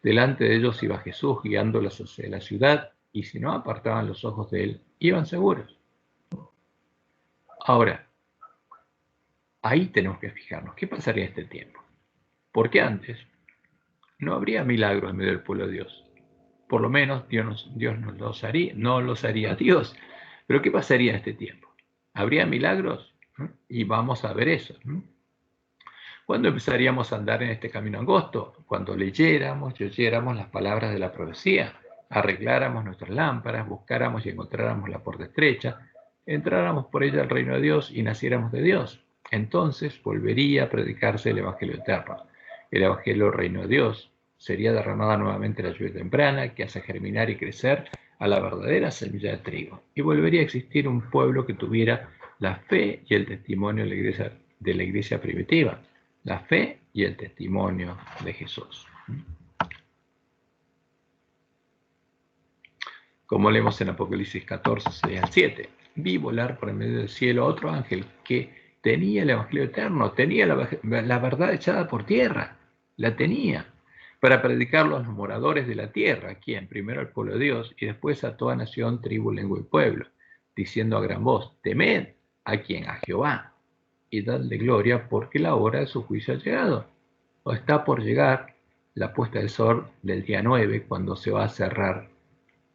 Delante de ellos iba Jesús guiándolos hacia la ciudad, y si no apartaban los ojos de él, iban seguros. Ahora, ahí tenemos que fijarnos, ¿qué pasaría en este tiempo? Porque antes no habría milagros en medio del pueblo de Dios. Por lo menos Dios no los haría Dios. Pero ¿qué pasaría en este tiempo? ¿Habría milagros? Y vamos a ver eso. ¿Cuándo empezaríamos a andar en este camino angosto? Cuando leyéramos y oyéramos las palabras de la profecía, arregláramos nuestras lámparas, buscáramos y encontráramos la puerta estrecha, entráramos por ella al reino de Dios y naciéramos de Dios. Entonces volvería a predicarse el Evangelio eterno, el Evangelio del reino de Dios. Sería derramada nuevamente la lluvia temprana que hace germinar y crecer a la verdadera semilla de trigo. Y volvería a existir un pueblo que tuviera la fe y el testimonio de la iglesia primitiva, la fe y el testimonio de Jesús. Como leemos en Apocalipsis 14, 6 al 7, vi volar por el medio del cielo otro ángel que tenía el Evangelio eterno, tenía la verdad echada por tierra, la tenía, para predicarlo a los moradores de la tierra, quien primero al pueblo de Dios y después a toda nación, tribu, lengua y pueblo, diciendo a gran voz: temed a quien, a Jehová, y dadle gloria, porque la hora de su juicio ha llegado, o está por llegar la puesta del sol del día 9, cuando se va a cerrar,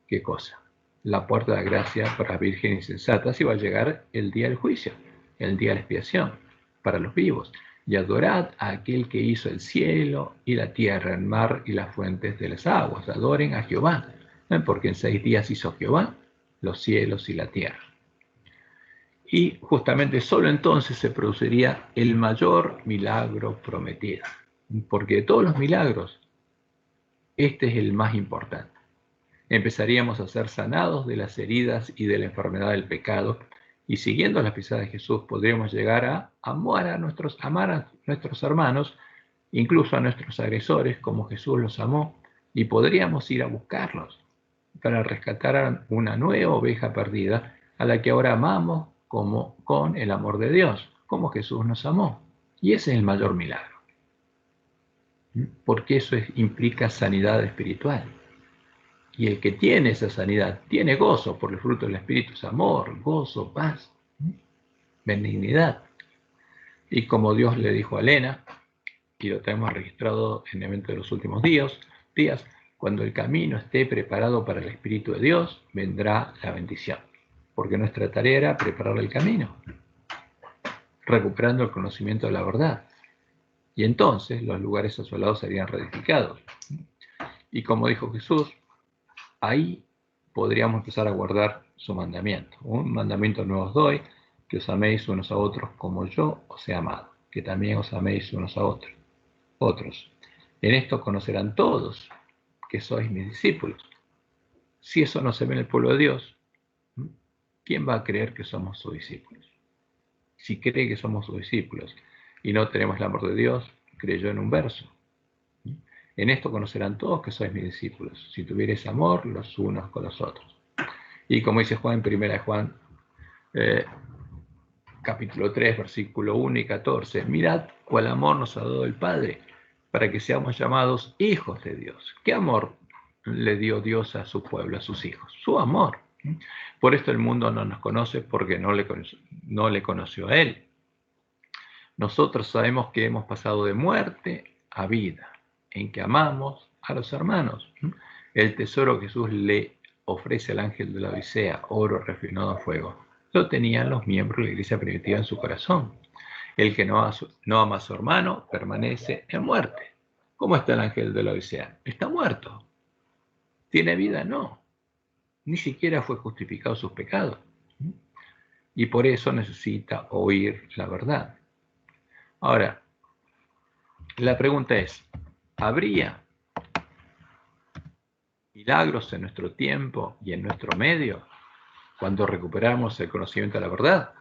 ¿qué cosa? La puerta de la gracia para las vírgenes insensatas, y va a llegar el día del juicio, el día de la expiación para los vivos. Y adorad a aquel que hizo el cielo y la tierra, el mar y las fuentes de las aguas. Adoren a Jehová, porque en 6 días hizo Jehová los cielos y la tierra. Y justamente solo entonces se produciría el mayor milagro prometido, porque de todos los milagros, este es el más importante. Empezaríamos a ser sanados de las heridas y de la enfermedad del pecado, y siguiendo las pisadas de Jesús podríamos llegar a amar a nuestros hermanos, incluso a nuestros agresores, como Jesús los amó, y podríamos ir a buscarlos para rescatar a una nueva oveja perdida, a la que ahora amamos como con el amor de Dios, como Jesús nos amó. Y ese es el mayor milagro, porque eso implica sanidad espiritual. Y el que tiene esa sanidad tiene gozo, por el fruto del Espíritu es amor, gozo, paz, benignidad. Y como Dios le dijo a Elena, y lo tenemos registrado en el evento de los últimos días, cuando el camino esté preparado para el Espíritu de Dios, vendrá la bendición. Porque nuestra tarea era preparar el camino, recuperando el conocimiento de la verdad. Y entonces los lugares asolados serían reedificados. Y como dijo Jesús, ahí podríamos empezar a guardar su mandamiento. Un mandamiento nuevo os doy, que os améis unos a otros como yo os he amado, que también os améis unos a otros. En esto conocerán todos que sois mis discípulos. Si eso no se ve en el pueblo de Dios, ¿quién va a creer que somos sus discípulos? Si cree que somos sus discípulos y no tenemos el amor de Dios, creyó en un verso. En esto conocerán todos que sois mis discípulos, si tuviereis amor los unos con los otros. Y como dice Juan en 1 Juan, capítulo 3, versículo 1 y 14, mirad cuál amor nos ha dado el Padre, para que seamos llamados hijos de Dios. ¿Qué amor le dio Dios a su pueblo, a sus hijos? Su amor. Por esto el mundo no nos conoce, porque no le conoció a Él. Nosotros sabemos que hemos pasado de muerte a vida, en que amamos a los hermanos. El tesoro que Jesús le ofrece al ángel de la Odisea, oro refinado a fuego, lo tenían los miembros de la iglesia primitiva en su corazón. El que no ama a su hermano permanece en muerte. ¿Cómo está el ángel de la Odisea? Está muerto. ¿Tiene vida? No. Ni siquiera fue justificado sus pecados. Y por eso necesita oír la verdad. Ahora, la pregunta es, ¿habría milagros en nuestro tiempo y en nuestro medio cuando recuperamos el conocimiento de la verdad?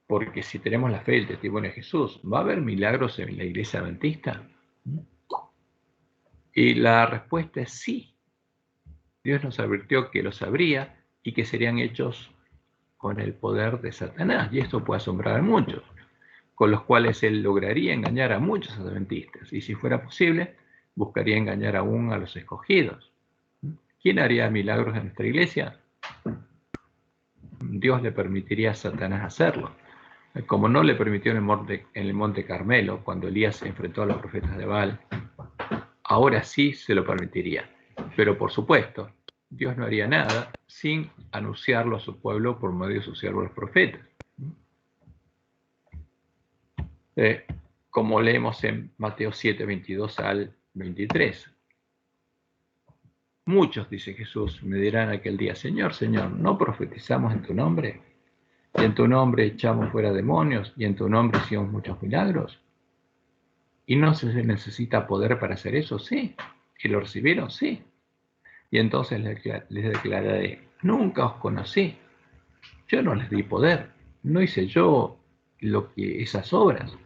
Porque si tenemos la fe y el testimonio de Jesús, ¿va a haber milagros en la iglesia adventista? Y la respuesta es sí. Dios nos advirtió que los habría y que serían hechos con el poder de Satanás. Y esto puede asombrar a muchos, con los cuales él lograría engañar a muchos adventistas. Y si fuera posible, buscaría engañar aún a los escogidos. ¿Quién haría milagros en nuestra iglesia? Dios le permitiría a Satanás hacerlo. Como no le permitió en el monte Carmelo, cuando Elías se enfrentó a los profetas de Baal, ahora sí se lo permitiría. Pero por supuesto, Dios no haría nada sin anunciarlo a su pueblo por medio de sus siervos los profetas. Como leemos en Mateo 7, 22 al 23. Muchos, dice Jesús, me dirán aquel día, Señor, Señor, ¿no profetizamos en tu nombre? Y en tu nombre echamos fuera demonios, y en tu nombre hicimos muchos milagros. ¿Y no se necesita poder para hacer eso? Sí. ¿Y lo recibieron? Sí. Y entonces les declararé, nunca os conocí. Yo no les di poder. No hice yo esas obras.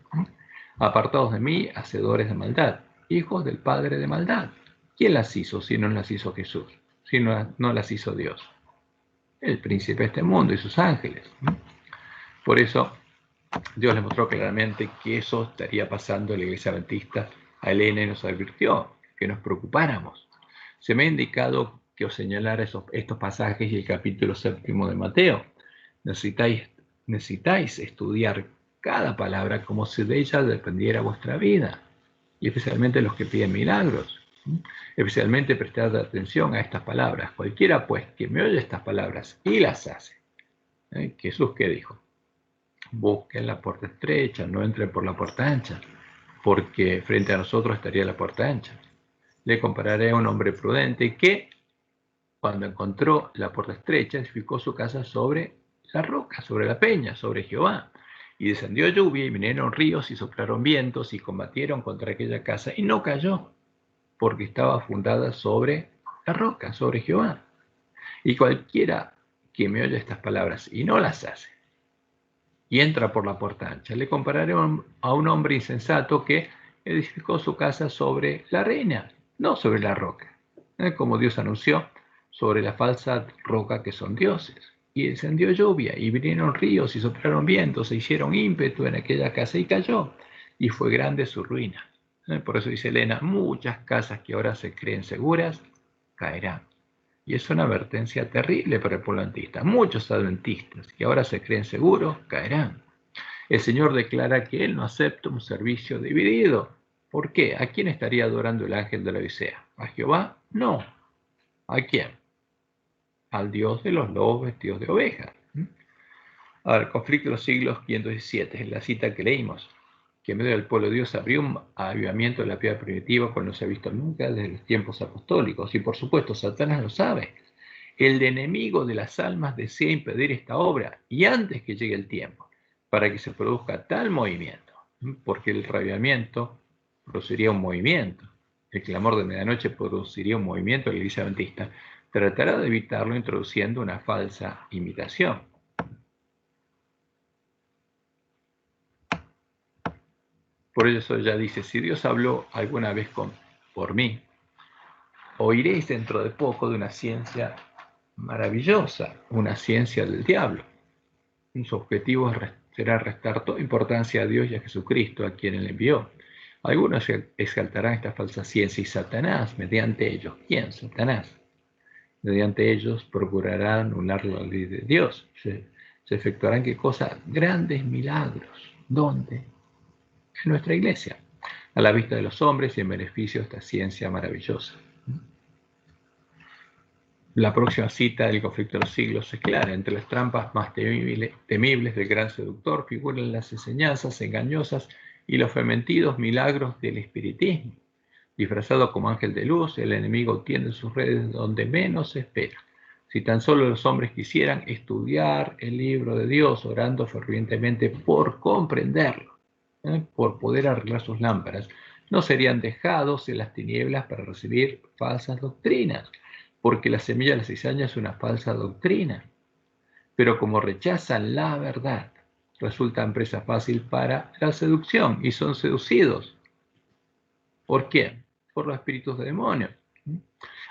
Apartados de mí, hacedores de maldad, hijos del padre de maldad. ¿Quién las hizo si no las hizo Jesús? Si no las hizo Dios. El príncipe de este mundo y sus ángeles. Por eso Dios les mostró claramente que eso estaría pasando en la iglesia adventista. A Elena nos advirtió que nos preocupáramos. Se me ha indicado que os señalara estos pasajes y el capítulo 7 de Mateo. Necesitáis estudiar cada palabra como si de ella dependiera vuestra vida, y especialmente los que piden milagros. Especialmente prestad atención a estas palabras. Cualquiera pues que me oye estas palabras y las hace. Jesús, ¿qué dijo? Busquen la puerta estrecha, no entren por la puerta ancha, porque frente a nosotros estaría la puerta ancha. Le compararé a un hombre prudente que, cuando encontró la puerta estrecha, edificó su casa sobre la roca, sobre la peña, sobre Jehová. Y descendió lluvia, y vinieron ríos, y soplaron vientos, y combatieron contra aquella casa, y no cayó, porque estaba fundada sobre la roca, sobre Jehová. Y cualquiera que me oye estas palabras y no las hace, y entra por la puerta ancha, le compararé a un hombre insensato que edificó su casa sobre la arena, no sobre la roca, como Dios anunció, sobre la falsa roca que son dioses. Y descendió lluvia, y vinieron ríos, y soplaron vientos, se hicieron ímpetu en aquella casa, y cayó, y fue grande su ruina. Por eso dice Elena, muchas casas que ahora se creen seguras, caerán. Y es una advertencia terrible para el pueblo adventista. Muchos adventistas que ahora se creen seguros, caerán. El Señor declara que Él no acepta un servicio dividido. ¿Por qué? ¿A quién estaría adorando el ángel de la Odisea? ¿A Jehová? No. ¿A quién? Al Dios de los lobos vestidos de ovejas. A ver, conflicto de los siglos 517, es la cita que leímos, que en medio del pueblo de Dios abrió un avivamiento de la piedad primitiva cuando no se ha visto nunca desde los tiempos apostólicos. Y por supuesto, Satanás lo sabe. El enemigo de las almas desea impedir esta obra, y antes que llegue el tiempo, para que se produzca tal movimiento, porque el avivamiento produciría un movimiento, el clamor de medianoche produciría un movimiento de la iglesia adventista, tratará de evitarlo introduciendo una falsa imitación. Por eso ya dice, si Dios habló alguna vez por mí, oiréis dentro de poco de una ciencia maravillosa, una ciencia del diablo. Su objetivo será restar toda importancia a Dios y a Jesucristo, a quien Él envió. Algunos exaltarán esta falsa ciencia y Satanás, mediante ellos. ¿Quién? Satanás. Mediante ellos procurará anular la ley de Dios. Se efectuarán ¿qué cosa? Grandes milagros. ¿Dónde? En nuestra iglesia, a la vista de los hombres y en beneficio de esta ciencia maravillosa. La próxima cita del conflicto de los siglos es clara. Entre las trampas más temibles del gran seductor figuran las enseñanzas engañosas y los fementidos milagros del espiritismo. Disfrazado como ángel de luz, el enemigo tiende sus redes donde menos se espera. Si tan solo los hombres quisieran estudiar el libro de Dios, orando fervientemente por comprenderlo, por poder arreglar sus lámparas, no serían dejados en las tinieblas para recibir falsas doctrinas, porque la semilla de la cizaña es una falsa doctrina. Pero como rechazan la verdad, resultan presa fácil para la seducción y son seducidos. ¿Por quién? Por los espíritus de demonios.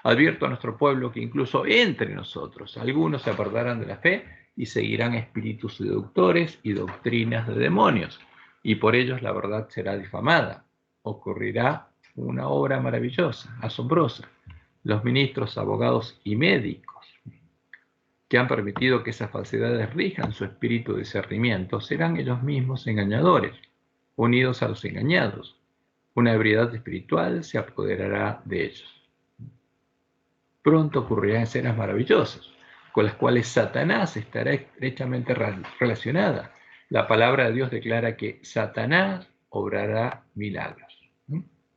Advierto a nuestro pueblo que incluso entre nosotros algunos se apartarán de la fe y seguirán espíritus seductores y doctrinas de demonios, y por ellos la verdad será difamada. Ocurrirá una obra maravillosa, asombrosa. Los ministros, abogados y médicos que han permitido que esas falsedades rijan su espíritu de discernimiento serán ellos mismos engañadores, unidos a los engañados. Una ebriedad espiritual se apoderará de ellos. Pronto ocurrirán escenas maravillosas, con las cuales Satanás estará estrechamente relacionada. La palabra de Dios declara que Satanás obrará milagros.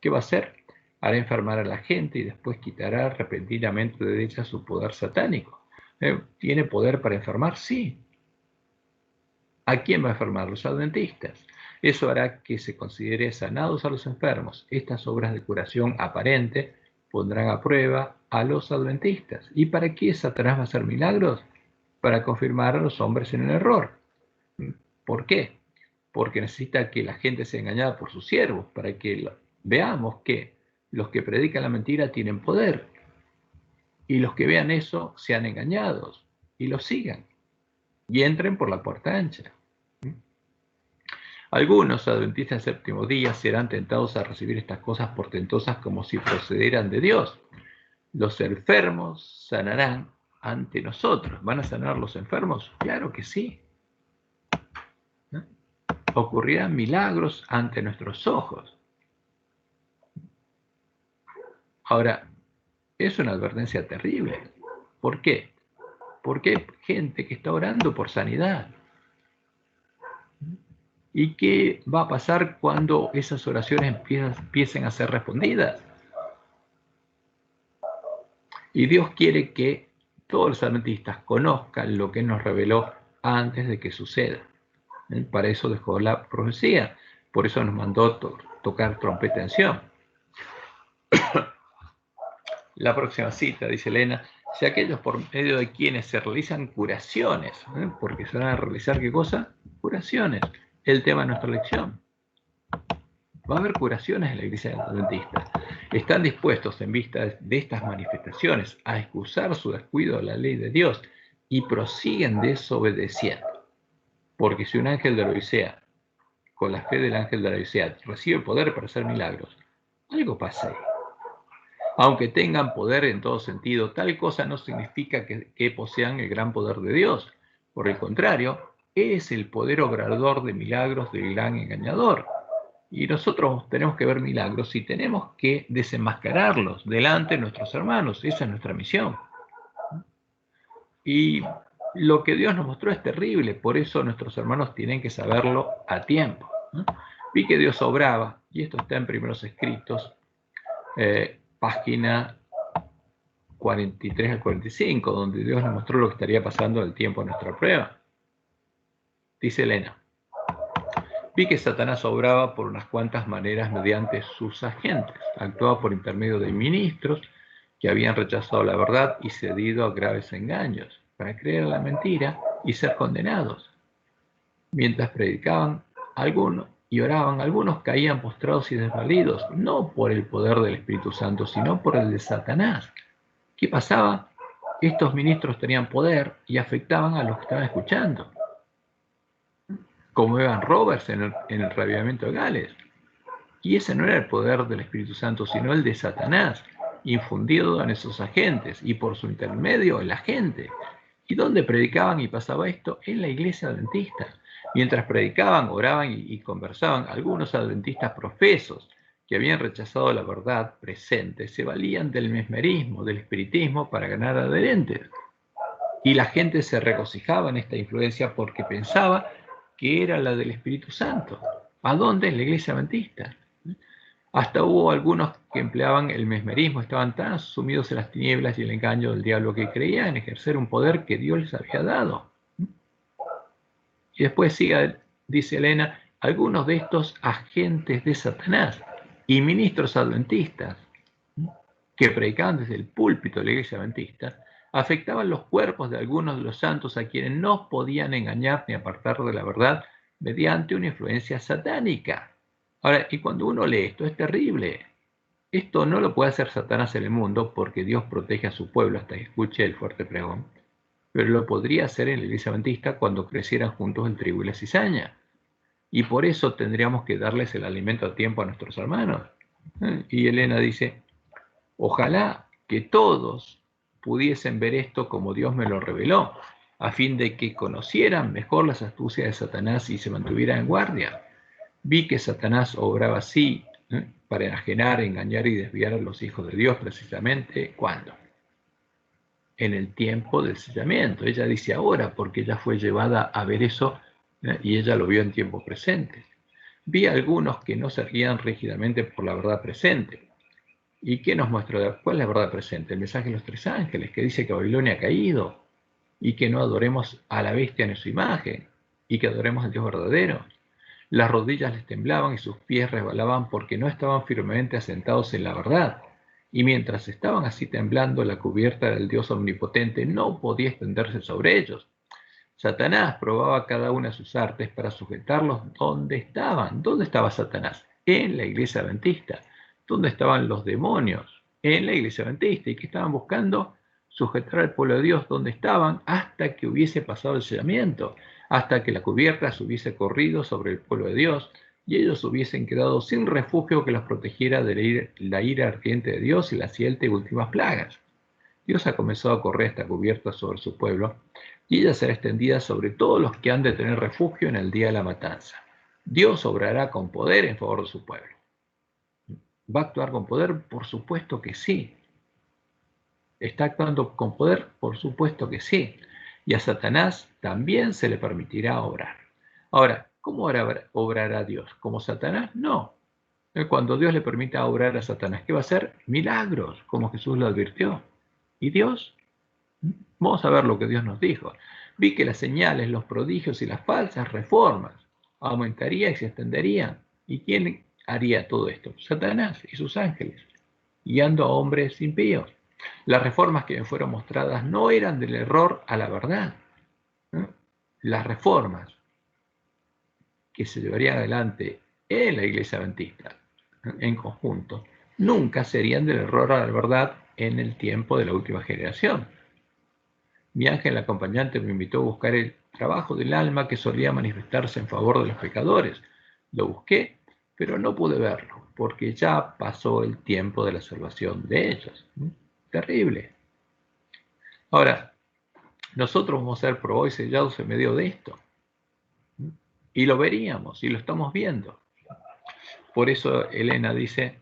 ¿Qué va a hacer? Hará enfermar a la gente y después quitará repentinamente de ella su poder satánico. ¿Tiene poder para enfermar? Sí. ¿A quién va a enfermar? Los adventistas. Eso hará que se considere sanados a los enfermos. Estas obras de curación aparente pondrán a prueba a los adventistas. ¿Y para qué Satanás va a hacer milagros? Para confirmar a los hombres en el error. ¿Por qué? Porque necesita que la gente sea engañada por sus siervos, para que veamos que los que predican la mentira tienen poder, y los que vean eso sean engañados y los sigan y entren por la puerta ancha. Algunos adventistas del séptimo día serán tentados a recibir estas cosas portentosas como si procedieran de Dios. Los enfermos sanarán ante nosotros. ¿Van a sanar los enfermos? Claro que sí. Ocurrirán milagros ante nuestros ojos. Ahora, es una advertencia terrible. ¿Por qué? Porque hay gente que está orando por sanidad. ¿Y qué va a pasar cuando esas oraciones empiecen a ser respondidas? Y Dios quiere que todos los adventistas conozcan lo que nos reveló antes de que suceda. Para eso dejó la profecía. Por eso nos mandó tocar trompeta en Sion. La próxima cita, dice Elena, si aquellos por medio de quienes se realizan curaciones, porque se van a realizar ¿qué cosa? Curaciones. El tema de nuestra lección. Va a haber curaciones en la iglesia adventista. Están dispuestos, en vista de estas manifestaciones, a excusar su descuido de la ley de Dios y prosiguen desobedeciendo. Porque si un ángel de la Odisea, con la fe del ángel de la Odisea, recibe poder para hacer milagros, algo pasa ahí. Aunque tengan poder en todo sentido, tal cosa no significa que posean el gran poder de Dios. Por el contrario, es el poder obrador de milagros del gran engañador. Y nosotros tenemos que ver milagros y tenemos que desenmascararlos delante de nuestros hermanos. Esa es nuestra misión. Y lo que Dios nos mostró es terrible, por eso nuestros hermanos tienen que saberlo a tiempo. Vi que Dios obraba, y esto está en Primeros Escritos, página 43 al 45, donde Dios nos mostró lo que estaría pasando en el tiempo de nuestra prueba. Dice Elena, vi que Satanás obraba por unas cuantas maneras mediante sus agentes. Actuaba por intermedio de ministros que habían rechazado la verdad y cedido a graves engaños para creer la mentira y ser condenados. Mientras predicaban algunos y oraban, algunos caían postrados y desvalidos, no por el poder del Espíritu Santo, sino por el de Satanás. ¿Qué pasaba? estos ministros tenían poder y afectaban a los que estaban escuchando, como Evan Roberts en el reavivamiento de Gales. Y ese no era el poder del Espíritu Santo, sino el de Satanás, infundido en esos agentes y por su intermedio en la gente. ¿Y dónde predicaban y pasaba esto? En la iglesia adventista. Mientras predicaban, oraban y conversaban, algunos adventistas profesos que habían rechazado la verdad presente se valían del mesmerismo, del espiritismo para ganar adherentes. Y la gente se regocijaba en esta influencia porque pensaba que era la del Espíritu Santo. ¿A dónde? En la iglesia adventista. Hasta hubo algunos que empleaban el mesmerismo, estaban tan sumidos en las tinieblas y el engaño del diablo que creían ejercer un poder que Dios les había dado. Y después sigue, dice Elena, algunos de estos agentes de Satanás y ministros adventistas que predicaban desde el púlpito de la iglesia adventista, afectaban los cuerpos de algunos de los santos a quienes no podían engañar ni apartar de la verdad mediante una influencia satánica. Ahora, y cuando uno lee esto, es terrible. Esto no lo puede hacer Satanás en el mundo porque Dios protege a su pueblo hasta que escuche el fuerte pregón, pero lo podría hacer en la iglesia adventista cuando crecieran juntos el trigo y la cizaña. Y por eso tendríamos que darles el alimento a tiempo a nuestros hermanos. Y Elena dice, ojalá que todos pudiesen ver esto como Dios me lo reveló, a fin de que conocieran mejor las astucias de Satanás y se mantuvieran en guardia. Vi que Satanás obraba así, para enajenar, engañar y desviar a los hijos de Dios, precisamente, ¿cuándo? En el tiempo del sellamiento. Ella dice ahora, porque ella fue llevada a ver eso, y ella lo vio en tiempos presentes. Vi a algunos que no se guían rígidamente por la verdad presente. ¿Y qué nos muestra? ¿Cuál es la verdad presente? El mensaje de los tres ángeles, que dice que Babilonia ha caído, y que no adoremos a la bestia en su imagen, y que adoremos al Dios verdadero. Las rodillas les temblaban y sus pies resbalaban porque no estaban firmemente asentados en la verdad. Y mientras estaban así temblando, la cubierta del Dios omnipotente no podía extenderse sobre ellos. Satanás probaba cada una de sus artes para sujetarlos donde estaban. ¿Dónde estaba Satanás? En la iglesia adventista. ¿Dónde estaban los demonios? En la iglesia adventista. ¿Y qué estaban buscando? Sujetar al pueblo de Dios donde estaban hasta que hubiese pasado el sellamiento, hasta que la cubierta se hubiese corrido sobre el pueblo de Dios y ellos hubiesen quedado sin refugio que los protegiera de la ira ardiente de Dios y las 7 últimas plagas. Dios ha comenzado a correr esta cubierta sobre su pueblo y ella será extendida sobre todos los que han de tener refugio en el día de la matanza. Dios obrará con poder en favor de su pueblo. ¿Va a actuar con poder? Por supuesto que sí. ¿Está actuando con poder? Por supuesto que sí. Y a Satanás también se le permitirá obrar. Ahora, ¿cómo obrará Dios? ¿Como Satanás? No. Cuando Dios le permita obrar a Satanás, ¿qué va a hacer? Milagros, como Jesús lo advirtió. ¿Y Dios? Vamos a ver lo que Dios nos dijo. Vi que las señales, los prodigios y las falsas reformas aumentarían y se extenderían. ¿Y quién haría todo esto? Satanás y sus ángeles, guiando a hombres impíos. Las reformas que me fueron mostradas no eran del error a la verdad. Las reformas que se llevarían adelante en la iglesia adventista, en conjunto, nunca serían del error a la verdad en el tiempo de la última generación. Mi ángel acompañante me invitó a buscar el trabajo del alma que solía manifestarse en favor de los pecadores. Lo busqué, pero no pude verlo, porque ya pasó el tiempo de la salvación de ellos. Terrible. Ahora, nosotros vamos a ser probados y sellados en medio de esto. Y lo veríamos, y lo estamos viendo. Por eso Elena dice,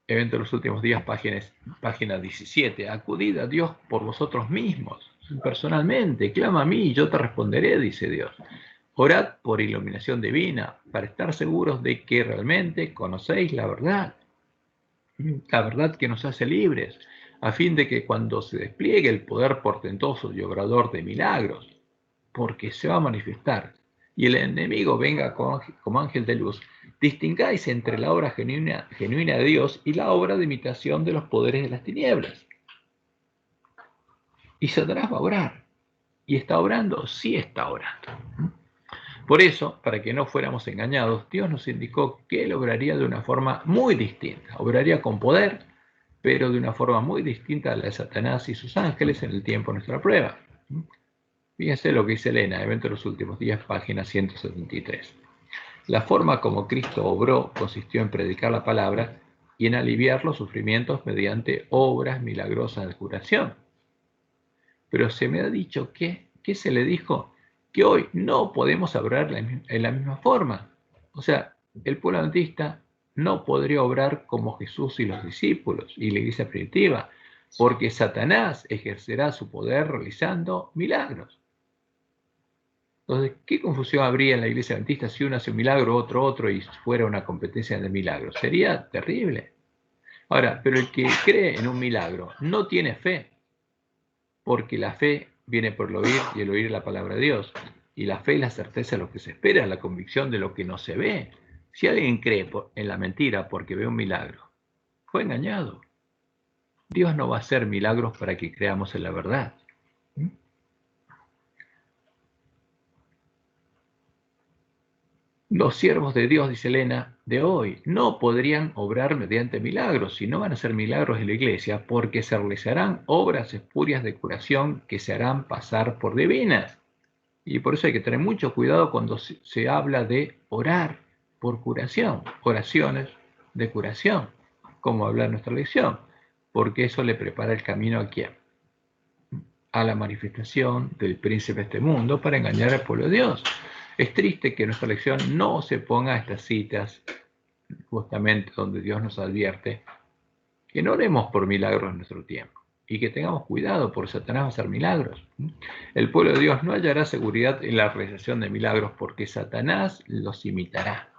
Evento de los Últimos Días, página 17, acudid a Dios por vosotros mismos, personalmente, clama a mí y yo te responderé, dice Dios. Orad por iluminación divina, para estar seguros de que realmente conocéis la verdad que nos hace libres, a fin de que cuando se despliegue el poder portentoso y obrador de milagros, porque se va a manifestar, y el enemigo venga como ángel de luz, distingáis entre la obra genuina de Dios y la obra de imitación de los poderes de las tinieblas. Y Satanás va a obrar. ¿Y está obrando? Sí está obrando. Por eso, para que no fuéramos engañados, Dios nos indicó que Él obraría de una forma muy distinta. Obraría con poder, pero de una forma muy distinta a la de Satanás y sus ángeles en el tiempo de nuestra prueba. Fíjense lo que dice Elena, Evento de los Últimos Días, página 173. La forma como Cristo obró consistió en predicar la palabra y en aliviar los sufrimientos mediante obras milagrosas de curación. Pero se me ha dicho que, ¿qué se le dijo? Que hoy no podemos obrar en la misma forma. O sea, el pueblo adventista no podría obrar como Jesús y los discípulos y la iglesia primitiva, porque Satanás ejercerá su poder realizando milagros. Entonces, ¿qué confusión habría en la iglesia adventista si uno hace un milagro, otro, y fuera una competencia de milagros? Sería terrible. Ahora, pero el que cree en un milagro no tiene fe, porque la fe viene por el oír y el oír la palabra de Dios. Y la fe es la certeza de lo que se espera, la convicción de lo que no se ve. Si alguien cree en la mentira porque ve un milagro, fue engañado. Dios no va a hacer milagros para que creamos en la verdad. Los siervos de Dios, dice Elena, de hoy no podrían obrar mediante milagros, si no van a hacer milagros en la iglesia, porque se realizarán obras espurias de curación que se harán pasar por divinas. Y por eso hay que tener mucho cuidado cuando se habla de orar por curación, oraciones de curación, como habla nuestra lección, porque eso le prepara el camino a quién, a la manifestación del príncipe de este mundo para engañar al pueblo de Dios. Es triste que nuestra lección no se ponga a estas citas, justamente donde Dios nos advierte que no oremos por milagros en nuestro tiempo y que tengamos cuidado, por Satanás va a hacer milagros. El pueblo de Dios no hallará seguridad en la realización de milagros porque Satanás los imitará.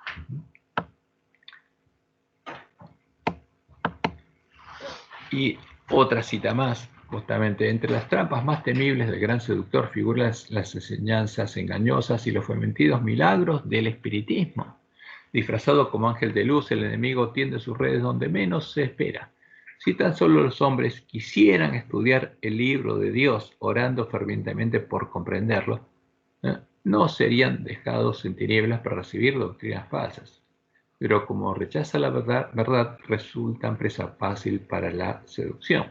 Y otra cita más, justamente, entre las trampas más temibles del gran seductor figuran las enseñanzas engañosas y los fementidos milagros del espiritismo. Disfrazado como ángel de luz, el enemigo tiende sus redes donde menos se espera. Si tan solo los hombres quisieran estudiar el libro de Dios, orando fervientemente por comprenderlo, no serían dejados en tinieblas para recibir doctrinas falsas. Pero como rechaza la verdad, resultan presa fácil para la seducción.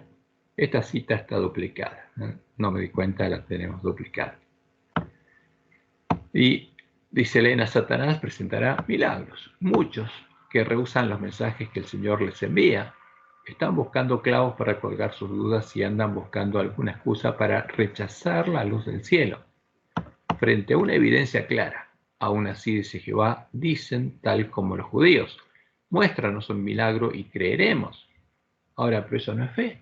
Esta cita está duplicada. No me di cuenta, la tenemos duplicada. Y dice Elena, Satanás presentará milagros. Muchos que rehusan los mensajes que el Señor les envía están buscando clavos para colgar sus dudas y andan buscando alguna excusa para rechazar la luz del cielo. Frente a una evidencia clara, aún así, dice Jehová, dicen tal como los judíos, muéstranos un milagro y creeremos. Ahora, pero eso no es fe,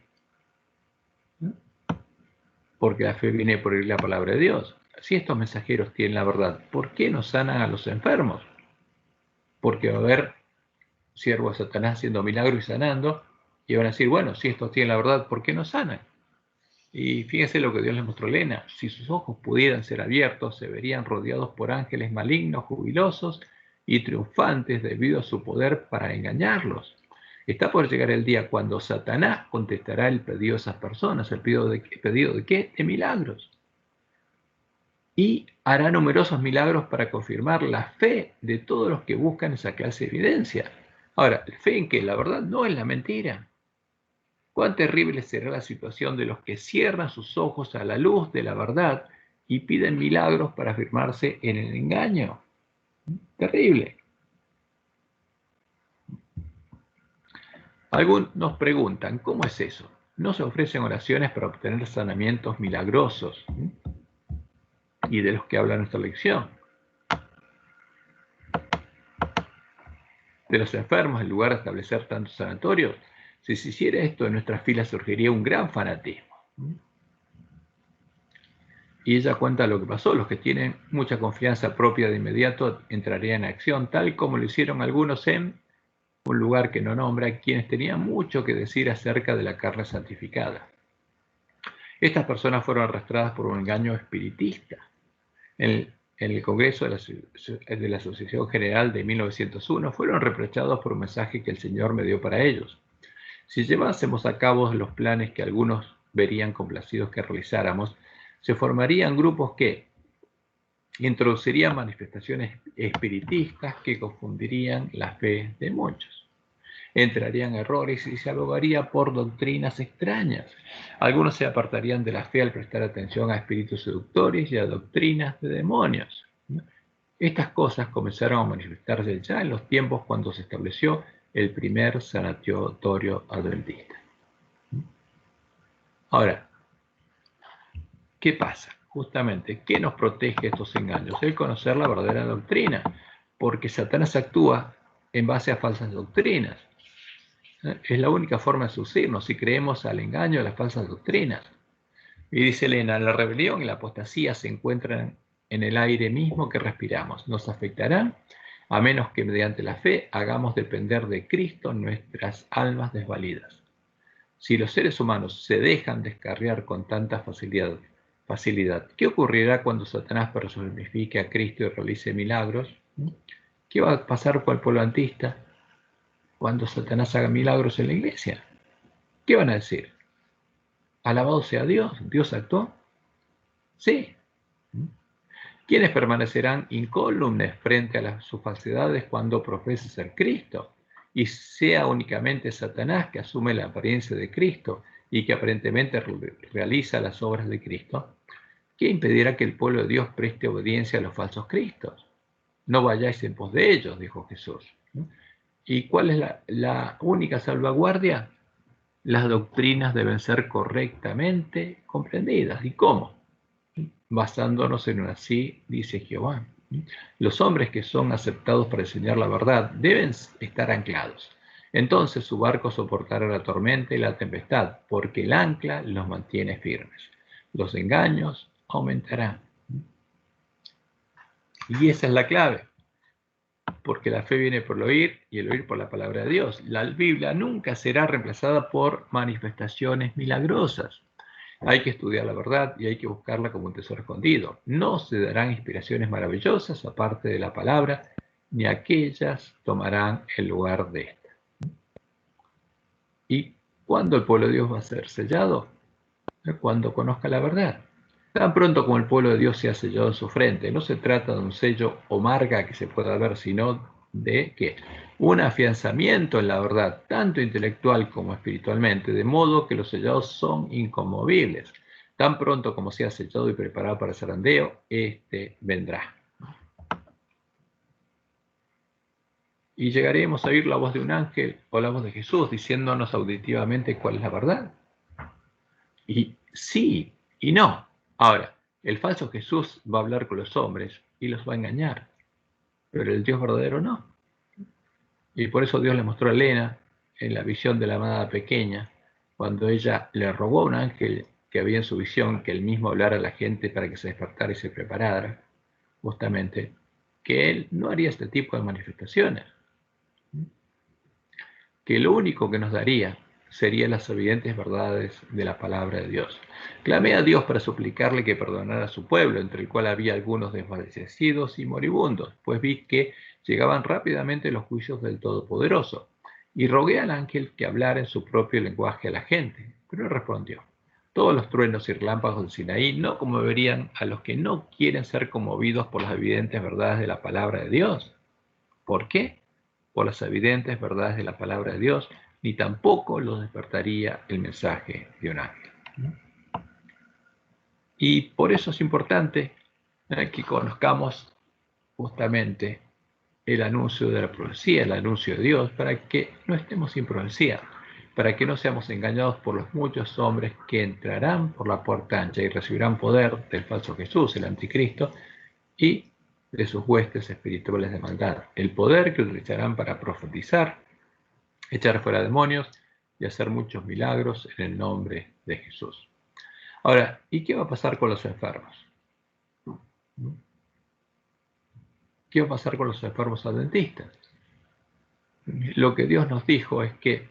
porque la fe viene por oír la palabra de Dios. Si estos mensajeros tienen la verdad, ¿por qué no sanan a los enfermos? Porque va a haber siervos de Satanás haciendo milagros y sanando, y van a decir, bueno, si estos tienen la verdad, ¿por qué no sanan? Y fíjense lo que Dios les mostró a Elena. Si sus ojos pudieran ser abiertos, se verían rodeados por ángeles malignos, jubilosos y triunfantes debido a su poder para engañarlos. Está por llegar el día cuando Satanás contestará el pedido de esas personas. ¿El pedido de qué? De milagros. Y hará numerosos milagros para confirmar la fe de todos los que buscan esa clase de evidencia. Ahora, fe en que la verdad no es la mentira. Cuán terrible será la situación de los que cierran sus ojos a la luz de la verdad y piden milagros para afirmarse en el engaño. Terrible. Algunos nos preguntan, ¿cómo es eso? ¿No se ofrecen oraciones para obtener sanamientos milagrosos? Y de los que habla nuestra lección. De los enfermos, en lugar de establecer tantos sanatorios, si se hiciera esto en nuestras filas surgiría un gran fanatismo. Y ella cuenta lo que pasó. Los que tienen mucha confianza propia de inmediato entrarían en acción, tal como lo hicieron algunos en un lugar que no nombra, quienes tenían mucho que decir acerca de la carne santificada. Estas personas fueron arrastradas por un engaño espiritista. En el Congreso de la Asociación General de 1901 fueron reprochados por un mensaje que el Señor me dio para ellos. Si llevásemos a cabo los planes que algunos verían complacidos que realizáramos, se formarían grupos que introducirían manifestaciones espiritistas que confundirían la fe de muchos. entrarían errores y se abogaría por doctrinas extrañas. Algunos se apartarían de la fe al prestar atención a espíritus seductores y a doctrinas de demonios. Estas cosas comenzaron a manifestarse ya en los tiempos cuando se estableció el primer sanatorio adventista. Ahora, ¿qué pasa? Justamente, ¿qué nos protege de estos engaños? El conocer la verdadera doctrina, porque Satanás actúa en base a falsas doctrinas. Es la única forma de subsistirnos si creemos al engaño de las falsas doctrinas. Y dice Elena, la rebelión y la apostasía se encuentran en el aire mismo que respiramos. Nos afectarán a menos que mediante la fe hagamos depender de Cristo nuestras almas desvalidas. Si los seres humanos se dejan descarriar con tanta facilidad, ¿qué ocurrirá cuando Satanás personifique a Cristo y realice milagros? ¿Qué va a pasar con el pueblo antista cuando Satanás haga milagros en la iglesia? ¿Qué van a decir? Alabado sea Dios, Dios actuó. Sí. ¿Quiénes permanecerán incólumes frente a sus falsedades cuando profese ser Cristo? Y sea únicamente Satanás que asume la apariencia de Cristo y que aparentemente realiza las obras de Cristo. ¿Qué impedirá que el pueblo de Dios preste obediencia a los falsos cristos? No vayáis en pos de ellos, dijo Jesús. ¿Y cuál es la única salvaguardia? Las doctrinas deben ser correctamente comprendidas. ¿Y cómo? Basándonos en una así, dice Jehová. Los hombres que son aceptados para enseñar la verdad deben estar anclados. Entonces su barco soportará la tormenta y la tempestad, porque el ancla los mantiene firmes. Los engaños aumentarán. Y esa es la clave, porque la fe viene por el oír y el oír por la palabra de Dios. La Biblia nunca será reemplazada por manifestaciones milagrosas. Hay que estudiar la verdad y hay que buscarla como un tesoro escondido. No se darán inspiraciones maravillosas aparte de la palabra, ni aquellas tomarán el lugar de esta. ¿Y cuándo el pueblo de Dios va a ser sellado? Cuando conozca la verdad. Tan pronto como el pueblo de Dios sea sellado en su frente, no se trata de un sello o marca que se pueda ver, sino de ¿qué? Un afianzamiento en la verdad, tanto intelectual como espiritualmente, de modo que los sellados son inconmovibles. Tan pronto como sea sellado y preparado para el zarandeo, este vendrá. Y llegaremos a oír la voz de un ángel o la voz de Jesús diciéndonos auditivamente cuál es la verdad. Y sí y no. Ahora, el falso Jesús va a hablar con los hombres y los va a engañar, pero el Dios verdadero no. Y por eso Dios le mostró a Elena en la visión de la amada pequeña, cuando ella le rogó a un ángel que había en su visión que él mismo hablara a la gente para que se despertara y se preparara, justamente, que él no haría este tipo de manifestaciones, que lo único que nos daría serían las evidentes verdades de la palabra de Dios. Clamé a Dios para suplicarle que perdonara a su pueblo, entre el cual había algunos desfallecidos y moribundos, pues vi que llegaban rápidamente los juicios del Todopoderoso. Y rogué al ángel que hablara en su propio lenguaje a la gente, pero no respondió. Todos los truenos y relámpagos del Sinaí no conmoverían a los que no quieren ser conmovidos por las evidentes verdades de la palabra de Dios. ¿Por qué? Por las evidentes verdades de la palabra de Dios, ni tampoco los despertaría el mensaje de un ángel. Y por eso es importante que conozcamos justamente el anuncio de la profecía, el anuncio de Dios, para que no estemos sin profecía, para que no seamos engañados por los muchos hombres que entrarán por la puerta ancha y recibirán poder del falso Jesús, el anticristo, y de sus huestes espirituales de maldad. El poder que utilizarán para profetizar, echar fuera demonios y hacer muchos milagros en el nombre de Jesús. Ahora, ¿y qué va a pasar con los enfermos? ¿Qué va a pasar con los enfermos adventistas? Lo que Dios nos dijo es que,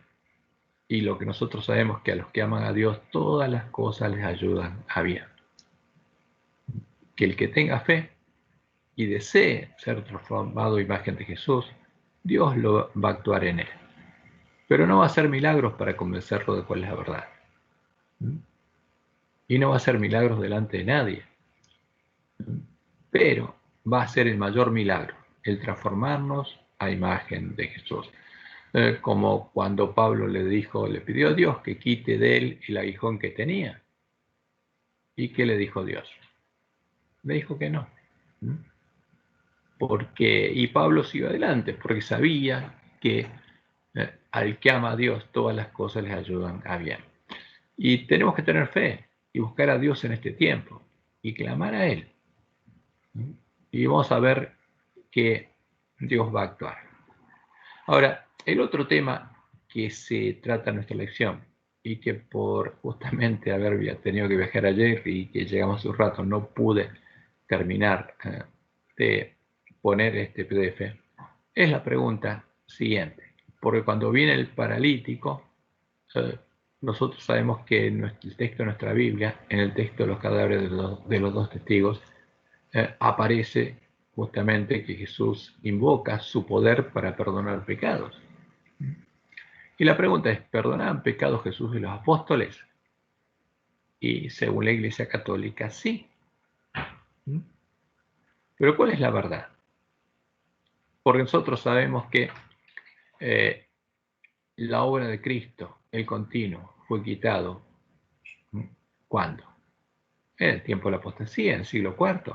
y lo que nosotros sabemos, que a los que aman a Dios todas las cosas les ayudan a bien. Que el que tenga fe y desee ser transformado a imagen de Jesús, Dios lo va a actuar en él. Pero no va a hacer milagros para convencerlo de cuál es la verdad. Y no va a hacer milagros delante de nadie. Pero va a ser el mayor milagro, el transformarnos a imagen de Jesús. Como cuando Pablo le pidió a Dios que quite de él el aguijón que tenía. ¿Y qué le dijo Dios? Le dijo que no. Y Pablo siguió adelante, porque sabía que al que ama a Dios todas las cosas les ayudan a bien. Y tenemos que tener fe y buscar a Dios en este tiempo y clamar a Él. Y vamos a ver que Dios va a actuar. Ahora, el otro tema que se trata en nuestra lección y que por justamente haber tenido que viajar ayer y que llegamos un rato no pude terminar de poner este PDF, es la pregunta siguiente. Porque cuando viene el paralítico, nosotros sabemos que en el texto de nuestra Biblia, en el texto de los cadáveres de los dos testigos, aparece justamente que Jesús invoca su poder para perdonar pecados. Y la pregunta es, ¿perdonaban pecados Jesús y los apóstoles? Y según la Iglesia Católica, sí. Pero ¿cuál es la verdad? Porque nosotros sabemos que la obra de Cristo, el continuo, fue quitado. ¿Cuándo? En el tiempo de la apostasía, en el siglo IV.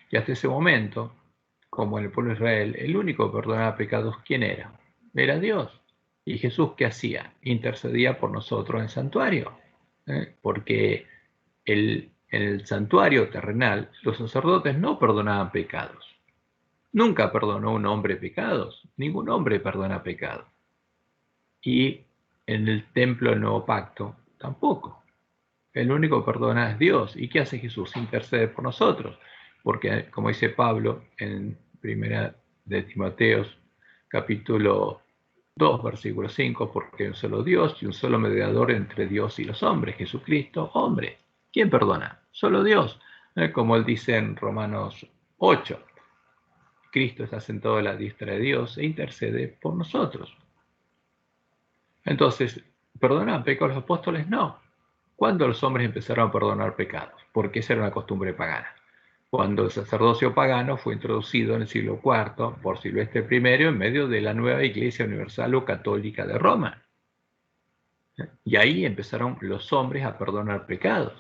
Y hasta ese momento, como en el pueblo de Israel, el único que perdonaba pecados, ¿quién era? Era Dios. ¿Y Jesús qué hacía? Intercedía por nosotros en el santuario. Porque en el santuario terrenal, los sacerdotes no perdonaban pecados. Nunca perdonó un hombre pecados. Ningún hombre perdona pecados. Y en el templo del Nuevo Pacto, tampoco. El único que perdona es Dios. ¿Y qué hace Jesús? Intercede por nosotros. Porque, como dice Pablo en primera de Timoteos, capítulo 2, versículo 5, porque hay un solo Dios y un solo mediador entre Dios y los hombres, Jesucristo, hombre. ¿Quién perdona? Solo Dios. Como él dice en Romanos 8, Cristo está sentado a la diestra de Dios e intercede por nosotros. Entonces, ¿perdonan pecados los apóstoles? No. ¿Cuándo los hombres empezaron a perdonar pecados? Porque esa era una costumbre pagana. Cuando el sacerdocio pagano fue introducido en el siglo IV por Silvestre I en medio de la nueva Iglesia Universal o Católica de Roma. Y ahí empezaron los hombres a perdonar pecados.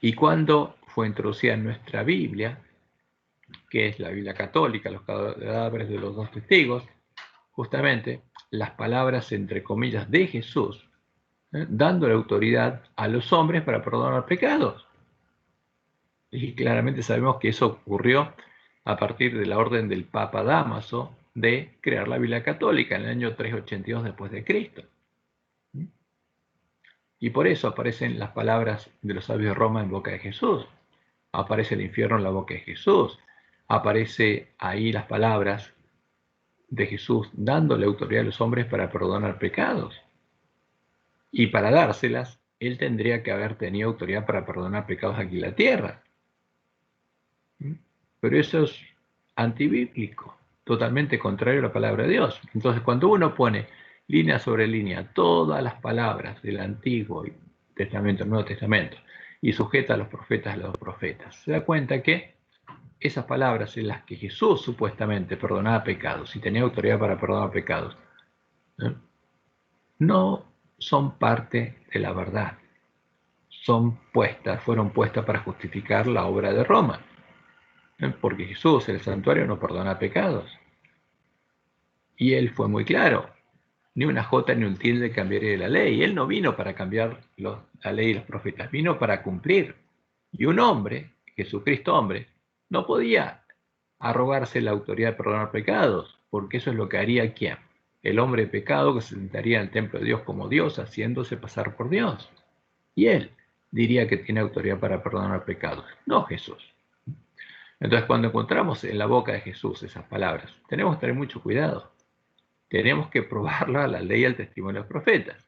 Y cuando fue introducida en nuestra Biblia, que es la Biblia católica, los cadáveres de los dos testigos, justamente las palabras entre comillas de Jesús, dándole autoridad a los hombres para perdonar pecados. Y claramente sabemos que eso ocurrió a partir de la orden del Papa Dámaso de crear la Biblia católica en el año 382 después de Cristo. Y por eso aparecen las palabras de los sabios de Roma en boca de Jesús. Aparece el infierno en la boca de Jesús. Aparece ahí las palabras de Jesús dándole autoridad a los hombres para perdonar pecados. Y para dárselas, él tendría que haber tenido autoridad para perdonar pecados aquí en la tierra. Pero eso es antibíblico, totalmente contrario a la palabra de Dios. Entonces, cuando uno pone línea sobre línea todas las palabras del Antiguo Testamento, Nuevo Testamento, y sujeta a los profetas, se da cuenta que esas palabras en las que Jesús supuestamente perdonaba pecados y tenía autoridad para perdonar pecados, no son parte de la verdad. Fueron puestas para justificar la obra de Roma. Porque Jesús en el santuario no perdona pecados. Y él fue muy claro. Ni una jota ni un tilde cambiaría la ley. Él no vino para cambiar la ley y los profetas, vino para cumplir. Y un hombre, Jesucristo hombre, no podía arrogarse la autoridad de perdonar pecados, porque eso es lo que haría ¿quién? El hombre de pecado que se sentaría en el templo de Dios como Dios, haciéndose pasar por Dios. Y él diría que tiene autoridad para perdonar pecados, no Jesús. Entonces, cuando encontramos en la boca de Jesús esas palabras, tenemos que tener mucho cuidado. Tenemos que probarla a la ley y al testimonio de los profetas.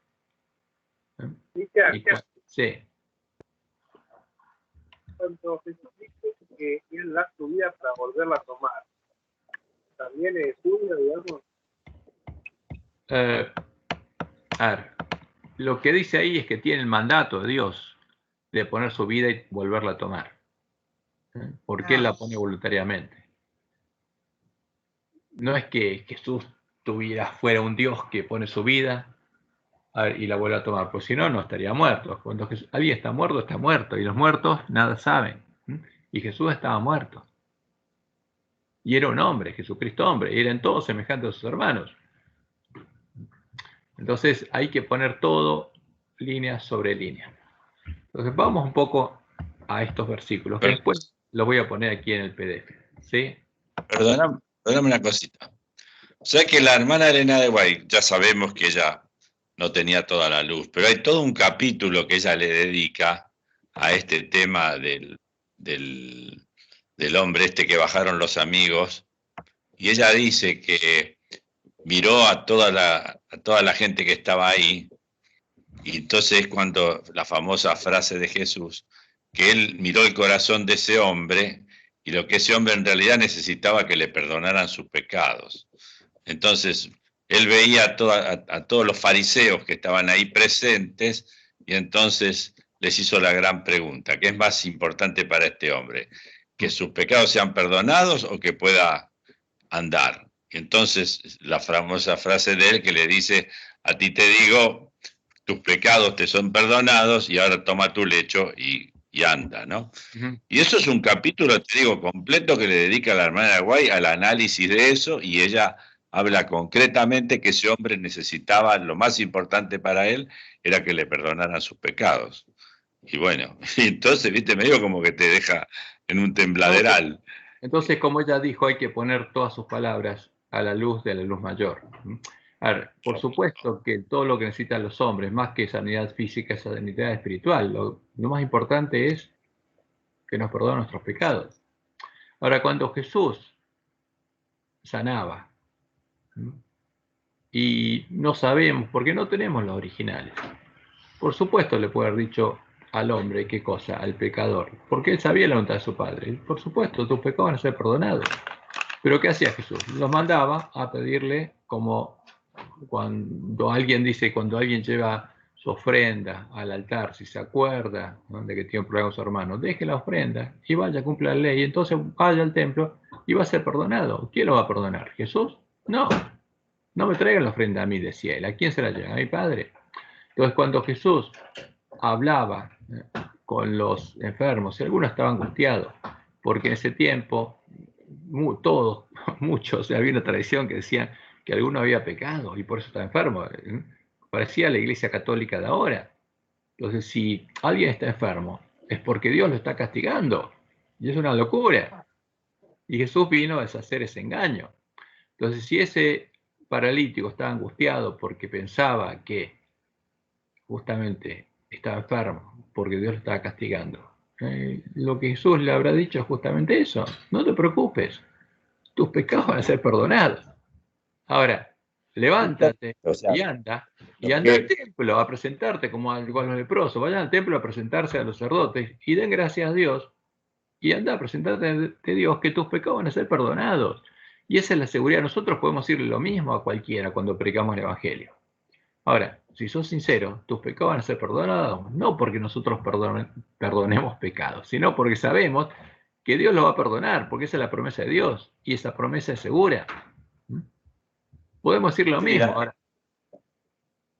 Sí. Cuando Jesús dice que Él da su vida para volverla a tomar, ¿también es suyo, digamos? A ver, lo que dice ahí es que tiene el mandato de Dios de poner su vida y volverla a tomar. Porque Él la pone voluntariamente. No es que Jesús fuera un Dios que pone su vida y la vuelve a tomar, pues si no, no estaría muerto. Cuando alguien está muerto, y los muertos nada saben. Y Jesús estaba muerto. Y era un hombre, Jesucristo hombre, y eran todos semejantes a sus hermanos. Entonces hay que poner todo línea sobre línea. Entonces vamos un poco a estos versículos, que después los voy a poner aquí en el PDF. ¿Sí? Perdóname una cosita. O sea que la hermana Elena de White, ya sabemos que ella no tenía toda la luz, pero hay todo un capítulo que ella le dedica a este tema del hombre este que bajaron los amigos, y ella dice que miró a toda la gente que estaba ahí, y entonces cuando la famosa frase de Jesús, que él miró el corazón de ese hombre, y lo que ese hombre en realidad necesitaba que le perdonaran sus pecados. Entonces, él veía a todos los fariseos que estaban ahí presentes, y entonces les hizo la gran pregunta: ¿qué es más importante para este hombre? ¿Que sus pecados sean perdonados o que pueda andar? Y entonces la famosa frase de él que le dice: a ti te digo, tus pecados te son perdonados, y ahora toma tu lecho y anda, ¿no? Y eso es un capítulo, te digo, completo, que le dedica a la hermana de Guay al análisis de eso, y ella habla concretamente que ese hombre necesitaba, lo más importante para él era que le perdonaran sus pecados. Y bueno, y entonces, viste, medio como que te deja en un tembladeral. Entonces, como ella dijo, hay que poner todas sus palabras a la luz de la luz mayor. A ver, por supuesto que todo lo que necesitan los hombres, más que sanidad física, es sanidad espiritual. Lo más importante es que nos perdone nuestros pecados. Ahora, cuando Jesús sanaba, y no sabemos, porque no tenemos los originales, por supuesto le puede haber dicho al hombre, ¿qué cosa? Al pecador, porque él sabía la voluntad de su padre. Por supuesto, tus pecados van a ser perdonados. Pero ¿qué hacía Jesús? Los mandaba a pedirle, como cuando alguien dice, cuando alguien lleva su ofrenda al altar, si se acuerda, ¿no?, de que tiene un problema con su hermano, deje la ofrenda y vaya, cumpla la ley, y entonces vaya al templo y va a ser perdonado. ¿Quién lo va a perdonar? ¿Jesús? No, no me traigan la ofrenda a mí, decía él. ¿A quién se la llevan? A mi Padre. Entonces, cuando Jesús hablaba con los enfermos, y algunos estaban angustiados, porque en ese tiempo muchos, había una tradición que decían que alguno había pecado y por eso estaba enfermo. Parecía la Iglesia Católica de ahora. Entonces, si alguien está enfermo, es porque Dios lo está castigando. Y es una locura. Y Jesús vino a deshacer ese engaño. Entonces, si ese paralítico estaba angustiado porque pensaba que justamente estaba enfermo, porque Dios lo estaba castigando, lo que Jesús le habrá dicho es justamente eso: no te preocupes, tus pecados van a ser perdonados. Ahora, levántate y anda al templo a presentarte como a los leprosos. Vayan al templo a presentarse a los sacerdotes y den gracias a Dios, y anda a presentarte a Dios, que tus pecados van a ser perdonados. Y esa es la seguridad. Nosotros podemos decirle lo mismo a cualquiera cuando predicamos el Evangelio. Ahora, si sos sincero, tus pecados van a ser perdonados, no porque nosotros perdonemos pecados, sino porque sabemos que Dios lo va a perdonar, porque esa es la promesa de Dios, y esa promesa es segura. Podemos decir lo mismo. Ahora,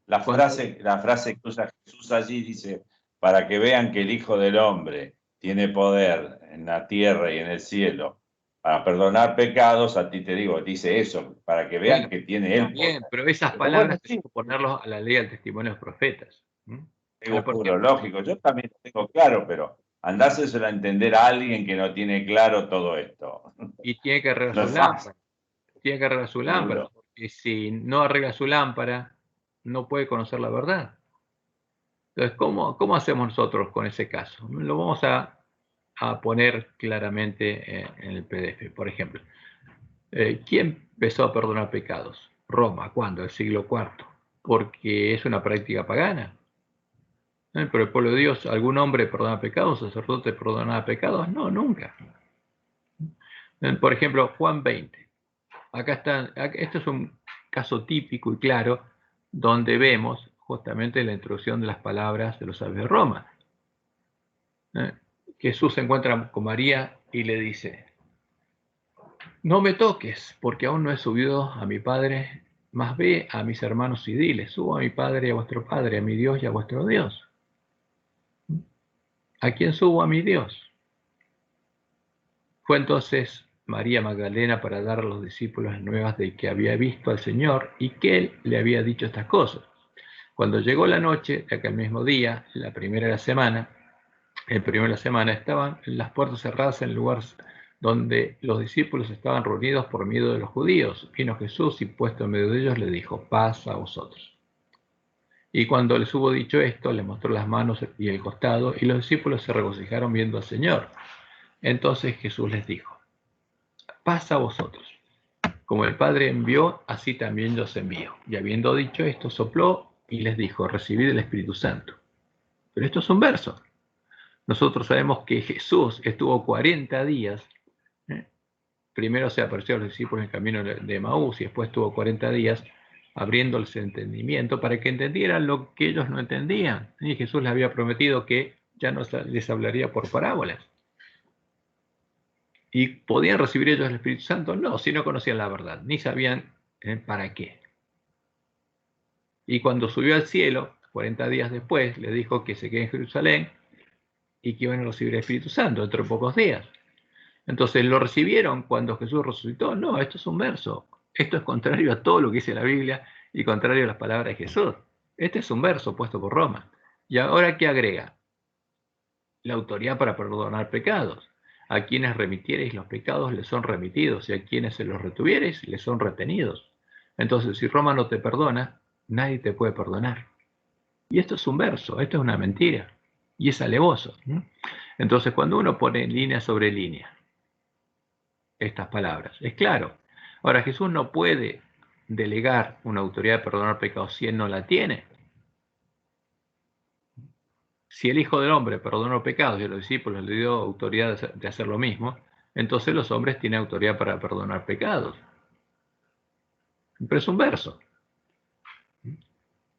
la frase que usa Jesús allí dice: para que vean que el Hijo del Hombre tiene poder en la tierra y en el cielo para perdonar pecados, a ti te digo, dice eso, para que vean que tiene él poder. Bien, pero esas palabras hay que ponerlos a la ley del testimonio de los profetas. Seguro, lógico, yo también lo tengo claro, pero andáselo a entender a alguien que no tiene claro todo esto. Y tiene que arreglar su lámpara. Tiene que arreglar su lámpara, porque si no arregla su lámpara, no puede conocer la verdad. Entonces, ¿cómo hacemos nosotros con ese caso? Lo vamos a poner claramente en el PDF. Por ejemplo, ¿quién empezó a perdonar pecados? Roma. ¿Cuándo? El siglo IV. Porque es una práctica pagana. Pero el pueblo de Dios, ¿algún hombre perdona pecados? ¿Sacerdote perdona pecados? No, nunca. Por ejemplo, Juan 20. Acá está, esto es un caso típico y claro donde vemos justamente la introducción de las palabras de los sabios de Roma. Jesús se encuentra con María y le dice: no me toques, porque aún no he subido a mi Padre Mas ve a mis hermanos y diles, subo a mi Padre y a vuestro Padre, a mi Dios y a vuestro Dios. ¿A quién subo? A mi Dios. Fue entonces María Magdalena para dar a los discípulos las nuevas de que había visto al Señor y que Él le había dicho estas cosas. Cuando llegó la noche de aquel mismo día, el primero de la semana, estaban las puertas cerradas en el lugar donde los discípulos estaban reunidos por miedo de los judíos. Vino Jesús y puesto en medio de ellos le dijo, paz a vosotros. Y cuando les hubo dicho esto, les mostró las manos y el costado, y los discípulos se regocijaron viendo al Señor. Entonces Jesús les dijo, paz a vosotros. Como el Padre envió, así también yo os envío. Y habiendo dicho esto, sopló y les dijo, recibid el Espíritu Santo. Pero esto es un verso. Nosotros sabemos que Jesús estuvo 40 días. Primero se apareció a los discípulos en el camino de Emaús y después estuvo 40 días abriéndoles el entendimiento para que entendieran lo que ellos no entendían. Y Jesús les había prometido que ya no les hablaría por parábolas. ¿Y podían recibir ellos el Espíritu Santo? No, si no conocían la verdad, ni sabían para qué. Y cuando subió al cielo, 40 días después, les dijo que se quede en Jerusalén y que iban a recibir el Espíritu Santo dentro de pocos días. Entonces, ¿lo recibieron cuando Jesús resucitó? No, esto es un verso. Esto es contrario a todo lo que dice la Biblia y contrario a las palabras de Jesús. Este es un verso puesto por Roma. ¿Y ahora qué agrega? La autoridad para perdonar pecados. A quienes remitiereis los pecados les son remitidos, y a quienes se los retuviereis les son retenidos. Entonces, si Roma no te perdona, nadie te puede perdonar. Y esto es un verso, esto es una mentira, y es alevoso. Entonces, cuando uno pone línea sobre línea estas palabras, es claro. Ahora, Jesús no puede delegar una autoridad de perdonar pecados si Él no la tiene. Si el Hijo del Hombre perdonó pecados y a los discípulos le dio autoridad de hacer lo mismo, entonces los hombres tienen autoridad para perdonar pecados. Pero es un verso.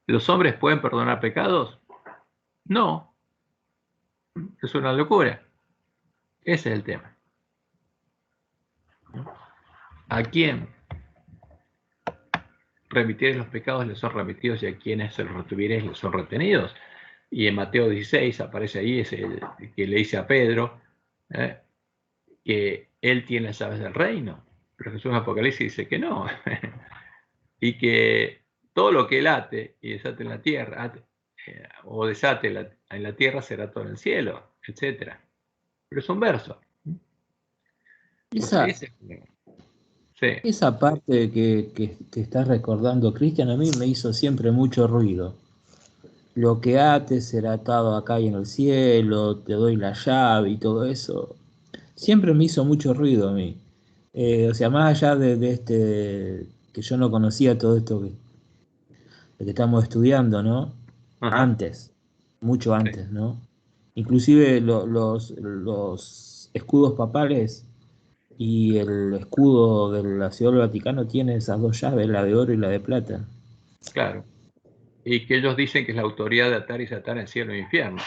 ¿Los hombres pueden perdonar pecados? No. Es una locura. Ese es el tema. ¿A quién remitieres los pecados les son remitidos y a quienes se los retuvieres les son retenidos? Y en Mateo 16 aparece ahí ese que le dice a Pedro que él tiene las llaves del reino. Pero Jesús en Apocalipsis dice que no. Y que todo lo que él ate y desate en la tierra, o desate en la tierra, será todo en el cielo, etc. Pero es un verso. Esa, sí. Esa parte que estás recordando, Cristian, a mí me hizo siempre mucho ruido. Lo que ates será atado acá y en el cielo, te doy la llave y todo eso. Siempre me hizo mucho ruido a mí. O sea, más allá de este, que yo no conocía todo esto de que estamos estudiando, ¿no? Ajá. Antes, mucho antes, ¿no? Inclusive los escudos papales y el escudo de la Ciudad del Vaticano tiene esas dos llaves, la de oro y la de plata. Claro. Y que ellos dicen que es la autoridad de atar y desatar en cielo e infierno,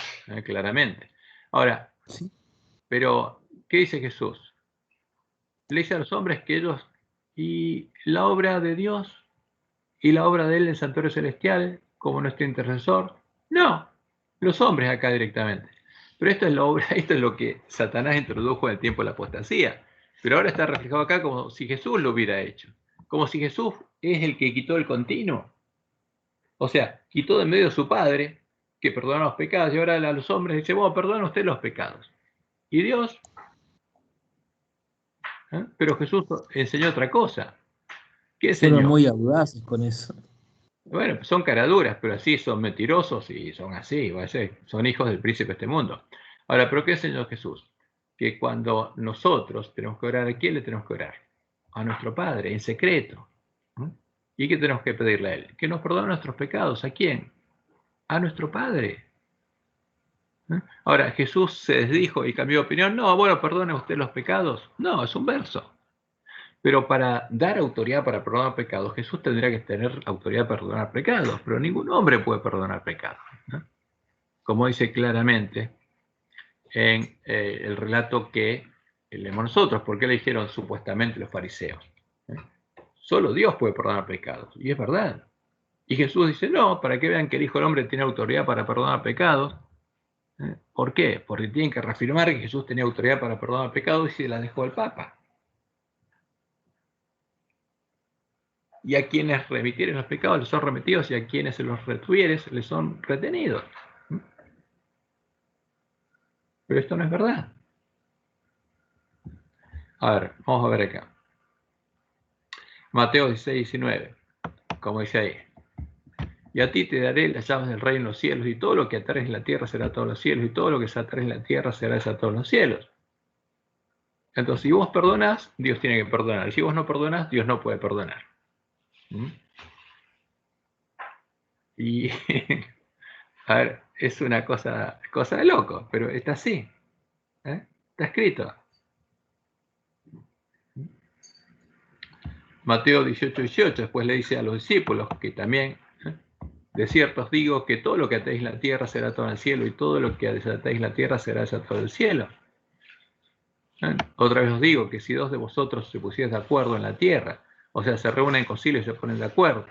claramente. Ahora, Sí. pero, ¿qué dice Jesús? Le dice a los hombres que ellos, y la obra de Dios, y la obra de Él en el santuario celestial, como nuestro intercesor, no, los hombres acá directamente. Pero esto es la obra, esto es lo que Satanás introdujo en el tiempo de la apostasía. Pero ahora está reflejado acá como si Jesús lo hubiera hecho. Como si Jesús es el que quitó el continuo. O sea, quitó de medio a su Padre, que perdona los pecados, y ahora a los hombres dice, bueno, perdona usted los pecados. Y Dios, pero Jesús enseñó otra cosa. ¿Qué Fueron enseñó? muy audaces con eso. Bueno, pues son caraduras, pero así son mentirosos y son así, son hijos del príncipe de este mundo. Ahora, ¿pero qué enseñó Jesús? Que cuando nosotros tenemos que orar, ¿a quién le tenemos que orar? A nuestro Padre, en secreto. ¿Y qué tenemos que pedirle a Él? Que nos perdone nuestros pecados. ¿A quién? A nuestro Padre. Ahora, Jesús se desdijo y cambió de opinión. No, bueno, perdone usted los pecados. No, es un verso. Pero para dar autoridad para perdonar pecados, Jesús tendría que tener autoridad para perdonar pecados, pero ningún hombre puede perdonar pecados, ¿no? Como dice claramente en el relato que leemos nosotros. ¿Por qué le dijeron supuestamente los fariseos? Solo Dios puede perdonar pecados. Y es verdad. Y Jesús dice, no, para que vean que el Hijo del Hombre tiene autoridad para perdonar pecados. ¿Por qué? Porque tienen que reafirmar que Jesús tenía autoridad para perdonar pecados y se la dejó al Papa. Y a quienes remitieren los pecados les son remitidos y a quienes se los retuvieres les son retenidos. Pero esto no es verdad. A ver, vamos a ver acá. Mateo 16, 19, como dice ahí. Y a ti te daré las llaves del reino en los cielos, y todo lo que atares en la tierra será a todos los cielos, y todo lo que se atare en la tierra será a todos los cielos. Entonces, si vos perdonás, Dios tiene que perdonar. Si vos no perdonás, Dios no puede perdonar. Y, a ver, es una cosa de loco, pero está así. Está escrito. Mateo 18, 18, después le dice a los discípulos que también, de cierto os digo que todo lo que atéis en la tierra será todo en el cielo, y todo lo que desatéis en la tierra será desatado en el cielo. Otra vez os digo que si dos de vosotros se pusieran de acuerdo en la tierra, o sea, se reúnen en concilio y se ponen de acuerdo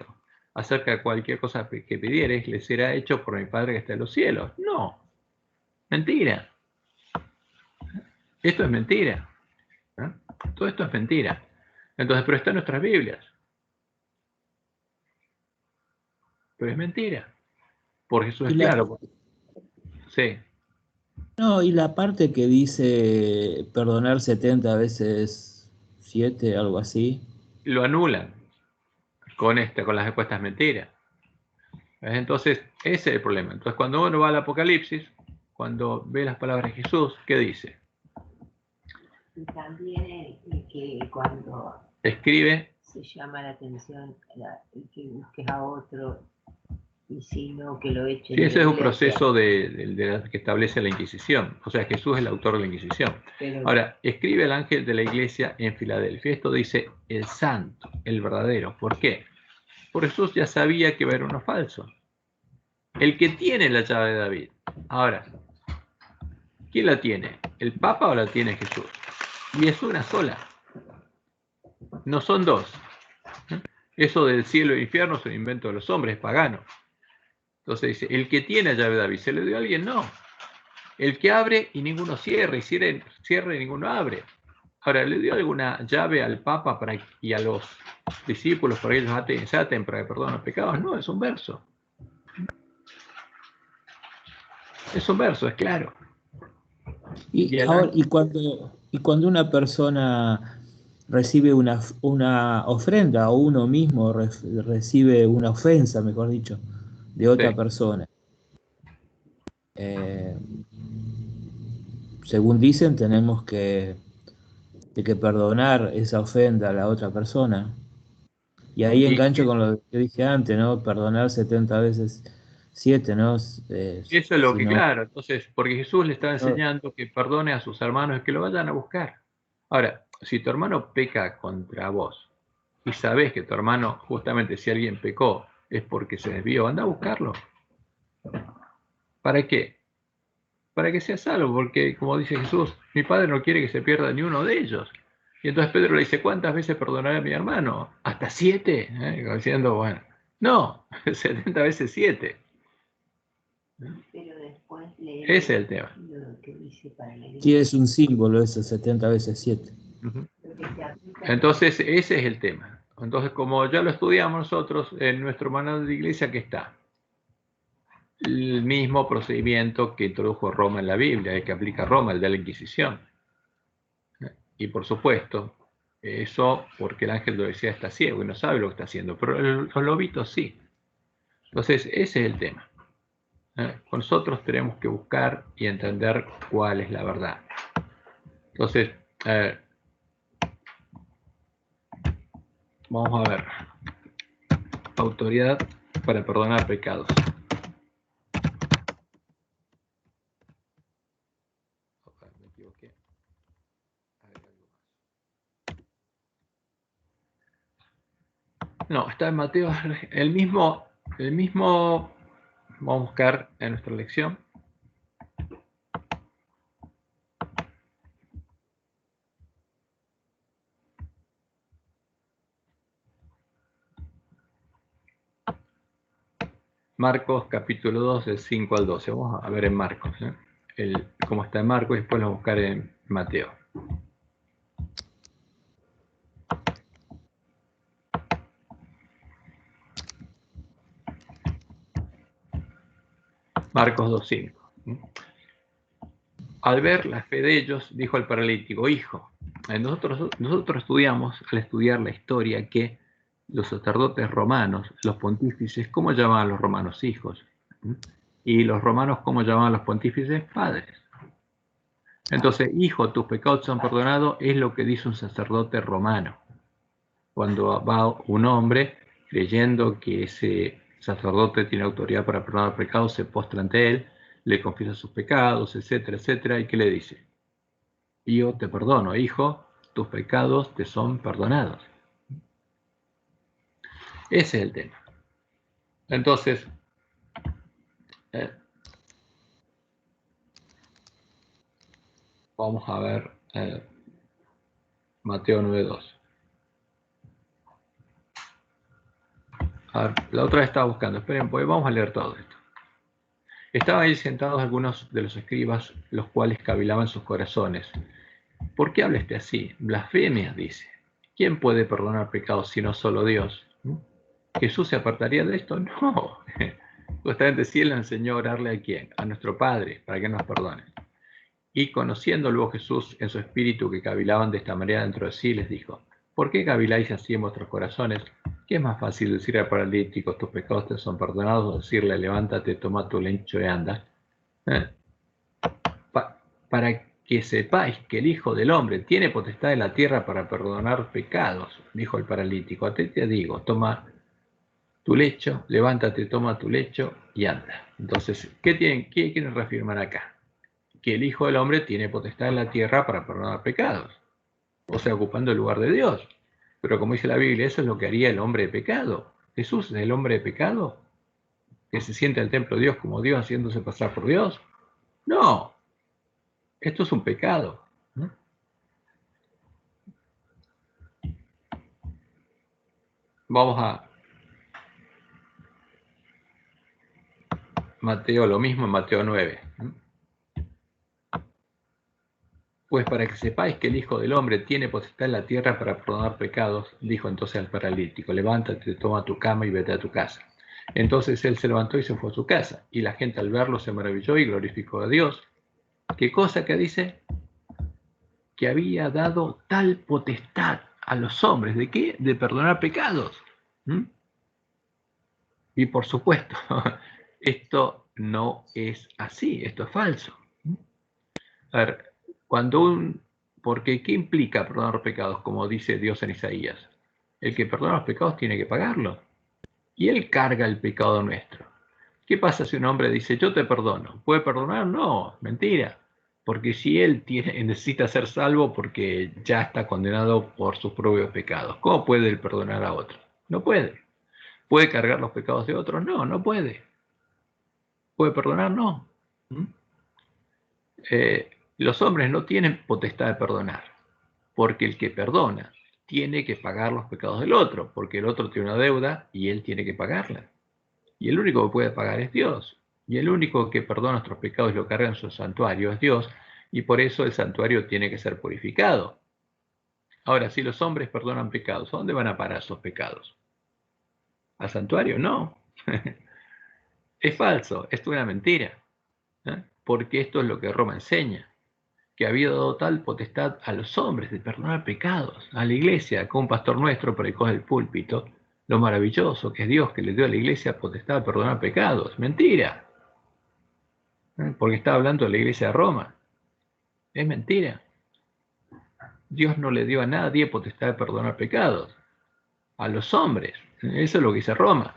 acerca de cualquier cosa que pidiereis, les será hecho por mi Padre que está en los cielos. No, mentira. Esto es mentira. Todo esto es mentira. Entonces, pero está en nuestras Biblias. Pero es mentira. Porque Jesús es claro. Sí. No, y la parte que dice perdonar 70 veces 7, algo así. Lo anulan con las respuestas mentiras. Entonces, ese es el problema. Entonces, cuando uno va al Apocalipsis, cuando ve las palabras de Jesús, ¿qué dice? Y también que cuando escribe, se llama la atención que busques a otro, y si no, que lo echen. Sí, ese es un proceso que establece la Inquisición. O sea, Jesús es el autor de la Inquisición. Ahora, escribe el ángel de la iglesia en Filadelfia. Esto dice el santo, el verdadero. ¿Por qué? Porque Jesús ya sabía que iba a haber uno falso. El que tiene la llave de David. Ahora, ¿quién la tiene? ¿El Papa o la tiene Jesús? Y es una sola. No son dos. Eso del cielo e infierno es un invento de los hombres, es pagano. Entonces dice, el que tiene la llave de David, ¿se le dio a alguien? No. El que abre y ninguno cierra, y cierra y ninguno abre. Ahora, ¿le dio alguna llave al Papa y a los discípulos para que ellos se aten para que perdonen los pecados? No, es un verso. Es un verso, es claro. Y cuando una persona recibe una ofrenda, o uno mismo recibe una ofensa, mejor dicho, de otra persona, según dicen, tenemos que perdonar esa ofenda a la otra persona. Y ahí engancho con lo que dije antes, ¿no? Perdonar 70 veces 7, ¿no? Eso es lo que, claro, entonces, porque Jesús le estaba enseñando que perdone a sus hermanos y que lo vayan a buscar. Ahora, si tu hermano peca contra vos y sabés que tu hermano, justamente si alguien pecó, es porque se desvió, anda a buscarlo. ¿Para qué? Para que sea salvo, porque como dice Jesús, mi Padre no quiere que se pierda ni uno de ellos. Y entonces Pedro le dice, ¿cuántas veces perdonaré a mi hermano? ¿Hasta 7? Diciendo, bueno, no, 70 veces 7. Pero después ese es el tema. Lo que dice para la iglesia. Sí, es un símbolo ese 70 veces 7. Entonces, ese es el tema. Entonces, como ya lo estudiamos nosotros, en nuestro manual de iglesia, ¿qué está? El mismo procedimiento que introdujo Roma en la Biblia, el que aplica Roma, el de la Inquisición. Y por supuesto, eso porque el ángel de la Odisea está ciego y no sabe lo que está haciendo, pero los lobitos sí. Entonces, ese es el tema. Nosotros tenemos que buscar y entender cuál es la verdad. Entonces, vamos a ver. Autoridad para perdonar pecados. Me equivoqué. No, está en Mateo, el mismo, vamos a buscar en nuestra lección. Marcos capítulo 2, del 5 al 12. Vamos a ver en Marcos, cómo está en Marcos, y después lo vamos a buscar en Mateo. Marcos 2:5. Al ver la fe de ellos, dijo al paralítico: hijo, nosotros estudiamos, al estudiar la historia, que los sacerdotes romanos, los pontífices, ¿cómo llamaban a los romanos? Hijos. Y los romanos, ¿cómo llamaban a los pontífices? Padres. Entonces, hijo, tus pecados son perdonados, es lo que dice un sacerdote romano. Cuando va un hombre creyendo que ese sacerdote tiene autoridad para perdonar pecados, se postra ante él, le confiesa sus pecados, etcétera, etcétera, ¿y qué le dice? Yo te perdono, hijo, tus pecados te son perdonados. Ese es el tema. Entonces, vamos a ver Mateo 9:2. A ver, la otra vez estaba buscando, esperen, pues vamos a leer todo esto. Estaban ahí sentados algunos de los escribas, los cuales cavilaban sus corazones. ¿Por qué habla así? Blasfemias, dice. ¿Quién puede perdonar pecados sino solo Dios? ¿Jesús se apartaría de esto? No. Justamente sí, él enseñó a orarle ¿a quién? A nuestro Padre, para que nos perdone. Y conociendo luego Jesús en su espíritu que cavilaban de esta manera dentro de sí, les dijo: ¿por qué caviláis así en vuestros corazones? ¿Qué es más fácil decir al paralítico, tus pecados te son perdonados, o decirle, levántate, toma tu lecho y anda? Para que sepáis que el Hijo del Hombre tiene potestad en la tierra para perdonar pecados, dijo el paralítico. A ti te digo, toma tu lecho, levántate, toma tu lecho y anda. Entonces, ¿qué quieren reafirmar acá? Que el Hijo del Hombre tiene potestad en la tierra para perdonar pecados, o sea, ocupando el lugar de Dios. Pero como dice la Biblia, eso es lo que haría el hombre de pecado. ¿Jesús es el hombre de pecado? ¿Que se siente en el templo de Dios como Dios haciéndose pasar por Dios? No, esto es un pecado. Vamos a Mateo, lo mismo en Mateo 9. Pues para que sepáis que el Hijo del Hombre tiene potestad en la tierra para perdonar pecados, dijo entonces al paralítico: levántate, toma tu cama y vete a tu casa. Entonces él se levantó y se fue a su casa, y la gente al verlo se maravilló y glorificó a Dios. ¿Qué cosa que dice? Que había dado tal potestad a los hombres. ¿De qué? De perdonar pecados. Y por supuesto, esto no es así, esto es falso. A ver, porque ¿qué implica perdonar pecados? Como dice Dios en Isaías. El que perdona los pecados tiene que pagarlo. Y él carga el pecado nuestro. ¿Qué pasa si un hombre dice, yo te perdono? ¿Puede perdonar? No, mentira. Porque si él necesita ser salvo porque ya está condenado por sus propios pecados, ¿cómo puede él perdonar a otro? No puede. ¿Puede cargar los pecados de otros? No, no puede. ¿Puede perdonar? No. Los hombres no tienen potestad de perdonar, porque el que perdona tiene que pagar los pecados del otro, porque el otro tiene una deuda y él tiene que pagarla. Y el único que puede pagar es Dios. Y el único que perdona nuestros pecados y lo carga en su santuario es Dios, y por eso el santuario tiene que ser purificado. Ahora, si los hombres perdonan pecados, ¿a dónde van a parar esos pecados? ¿Al santuario? No. Es falso, esto es una mentira. Porque esto es lo que Roma enseña, que había dado tal potestad a los hombres de perdonar pecados, a la iglesia, como un pastor nuestro predicó del púlpito, lo maravilloso que es Dios que le dio a la iglesia potestad de perdonar pecados. Mentira. Porque está hablando de la iglesia de Roma. Es mentira. Dios no le dio a nadie potestad de perdonar pecados. A los hombres. Eso es lo que dice Roma.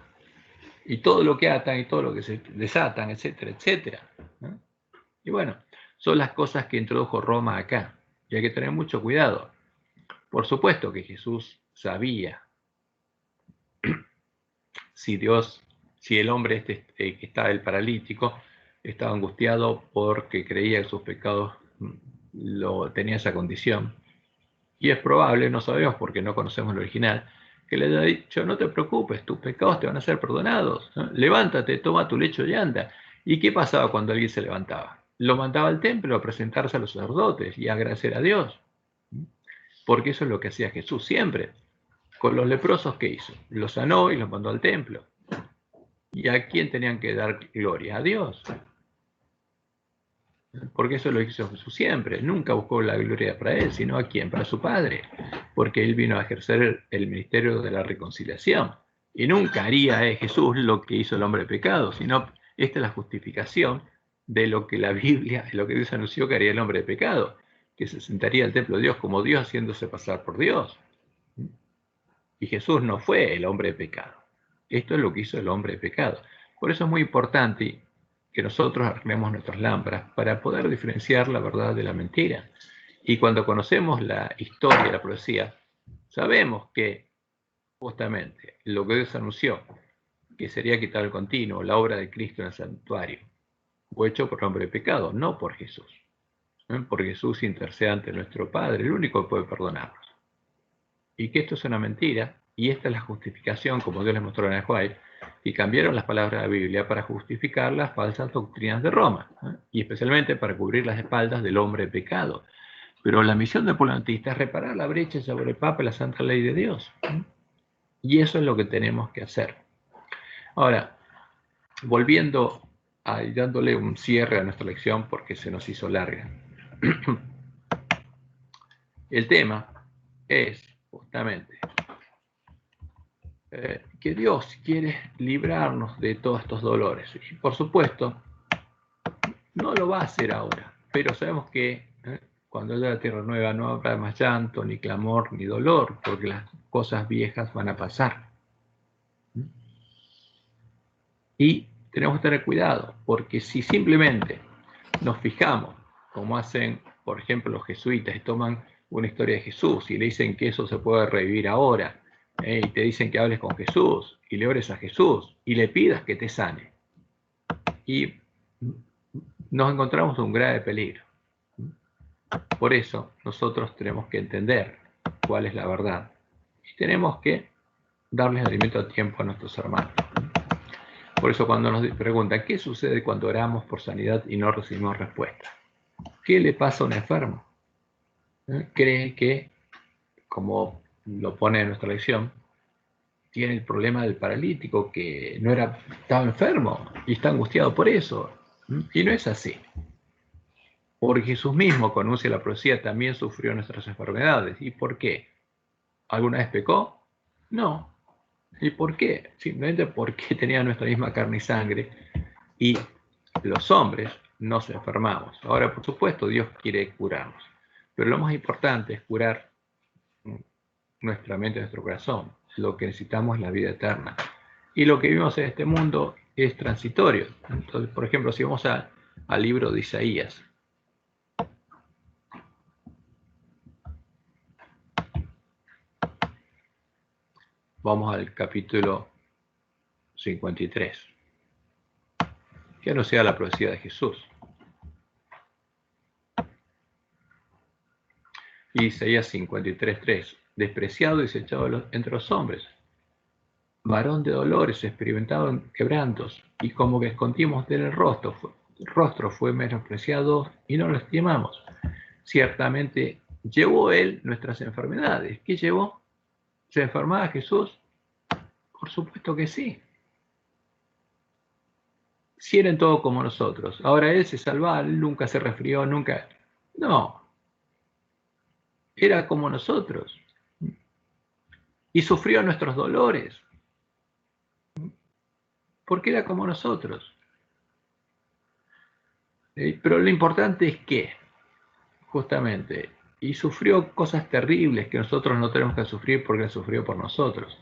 Y todo lo que atan y todo lo que se desatan, etcétera, etcétera. Y bueno, son las cosas que introdujo Roma acá. Y hay que tener mucho cuidado. Por supuesto que Jesús sabía si el hombre que estaba el paralítico, estaba angustiado porque creía que sus pecados tenía esa condición. Y es probable, no sabemos porque no conocemos el original, que le haya dicho, no te preocupes, tus pecados te van a ser perdonados, ¿no? Levántate, toma tu lecho y anda. ¿Y qué pasaba cuando alguien se levantaba? Lo mandaba al templo a presentarse a los sacerdotes y a agradecer a Dios. Porque eso es lo que hacía Jesús siempre. Con los leprosos, ¿qué hizo? Los sanó y los mandó al templo. ¿Y a quién tenían que dar gloria? A Dios. Porque eso lo hizo Jesús siempre. Nunca buscó la gloria para él, sino a quién, para su Padre. Porque él vino a ejercer el ministerio de la reconciliación. Y nunca haría Jesús lo que hizo el hombre de pecado, sino esta es la justificación de lo que la Biblia, lo que Dios anunció que haría el hombre de pecado, que se sentaría al templo de Dios como Dios haciéndose pasar por Dios. Y Jesús no fue el hombre de pecado. Esto es lo que hizo el hombre de pecado. Por eso es muy importante que nosotros arreglemos nuestras lámparas para poder diferenciar la verdad de la mentira. Y cuando conocemos la historia, la profecía, sabemos que justamente lo que Dios anunció, que sería quitar el continuo, la obra de Cristo en el santuario, fue hecho por el hombre de pecado, no por Jesús. Porque Jesús intercede ante nuestro Padre, el único que puede perdonarnos. Y que esto es una mentira, y esta es la justificación, como Dios les mostró en el White, y cambiaron las palabras de la Biblia para justificar las falsas doctrinas de Roma, y especialmente para cubrir las espaldas del hombre de pecado. Pero la misión del pueblo adventista es reparar la brecha sobre el Papa y la santa ley de Dios. Y eso es lo que tenemos que hacer. Ahora, volviendo y dándole un cierre a nuestra lección porque se nos hizo larga. El tema es justamente que Dios quiere librarnos de todos estos dolores. Y por supuesto, no lo va a hacer ahora, pero sabemos que cuando haya la tierra nueva no habrá más llanto, ni clamor, ni dolor, porque las cosas viejas van a pasar. Y tenemos que tener cuidado, porque si simplemente nos fijamos, como hacen, por ejemplo, los jesuitas, y toman una historia de Jesús y le dicen que eso se puede revivir ahora, y te dicen que hables con Jesús, y le ores a Jesús, y le pidas que te sane. Y nos encontramos en un grave peligro. Por eso nosotros tenemos que entender cuál es la verdad. Y tenemos que darles alimento a tiempo a nuestros hermanos. Por eso cuando nos preguntan, ¿qué sucede cuando oramos por sanidad y no recibimos respuesta? ¿Qué le pasa a un enfermo? Cree que, como lo pone en nuestra lección, tiene el problema del paralítico, que no estaba enfermo y está angustiado por eso. Y no es así. Porque Jesús mismo, cuando anuncia la profecía, también sufrió nuestras enfermedades. ¿Y por qué? ¿Alguna vez pecó? No. ¿Y por qué? Simplemente porque tenía nuestra misma carne y sangre. Y los hombres nos enfermamos. Ahora, por supuesto, Dios quiere curarnos. Pero lo más importante es curar nuestra mente, nuestro corazón. Lo que necesitamos es la vida eterna. Y lo que vivimos en este mundo es transitorio. Entonces, por ejemplo, si vamos al libro de Isaías. Vamos al capítulo 53. Que anuncia la profecía de Jesús. Y Isaías 53:3. Despreciado y desechado entre los hombres, varón de dolores, experimentado en quebrantos, y como que escondimos de él el rostro fue menospreciado y no lo estimamos. Ciertamente llevó él nuestras enfermedades. ¿Qué llevó? ¿Se enfermaba Jesús? Por supuesto que sí. Si era en todo como nosotros. Ahora él se salvaba, él nunca se resfrió, nunca. No. Era como nosotros. Y sufrió nuestros dolores. Porque era como nosotros. Pero lo importante es que, justamente, y sufrió cosas terribles que nosotros no tenemos que sufrir porque las sufrió por nosotros.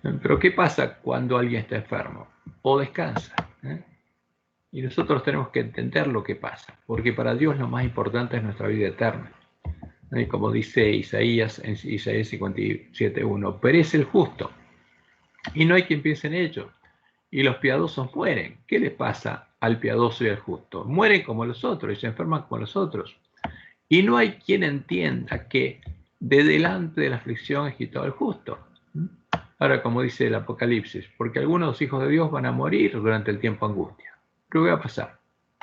Pero ¿qué pasa cuando alguien está enfermo? O descansa. Y nosotros tenemos que entender lo que pasa, porque para Dios lo más importante es nuestra vida eterna. Y como dice Isaías en Isaías 57:1, perece el justo, y no hay quien piense en ello, y los piadosos mueren. ¿Qué le pasa al piadoso y al justo? Mueren como los otros y se enferman como los otros. Y no hay quien entienda que de delante de la aflicción es quitado el justo. Ahora, como dice el Apocalipsis, porque algunos de los hijos de Dios van a morir durante el tiempo de angustia. Pero ¿qué va a pasar?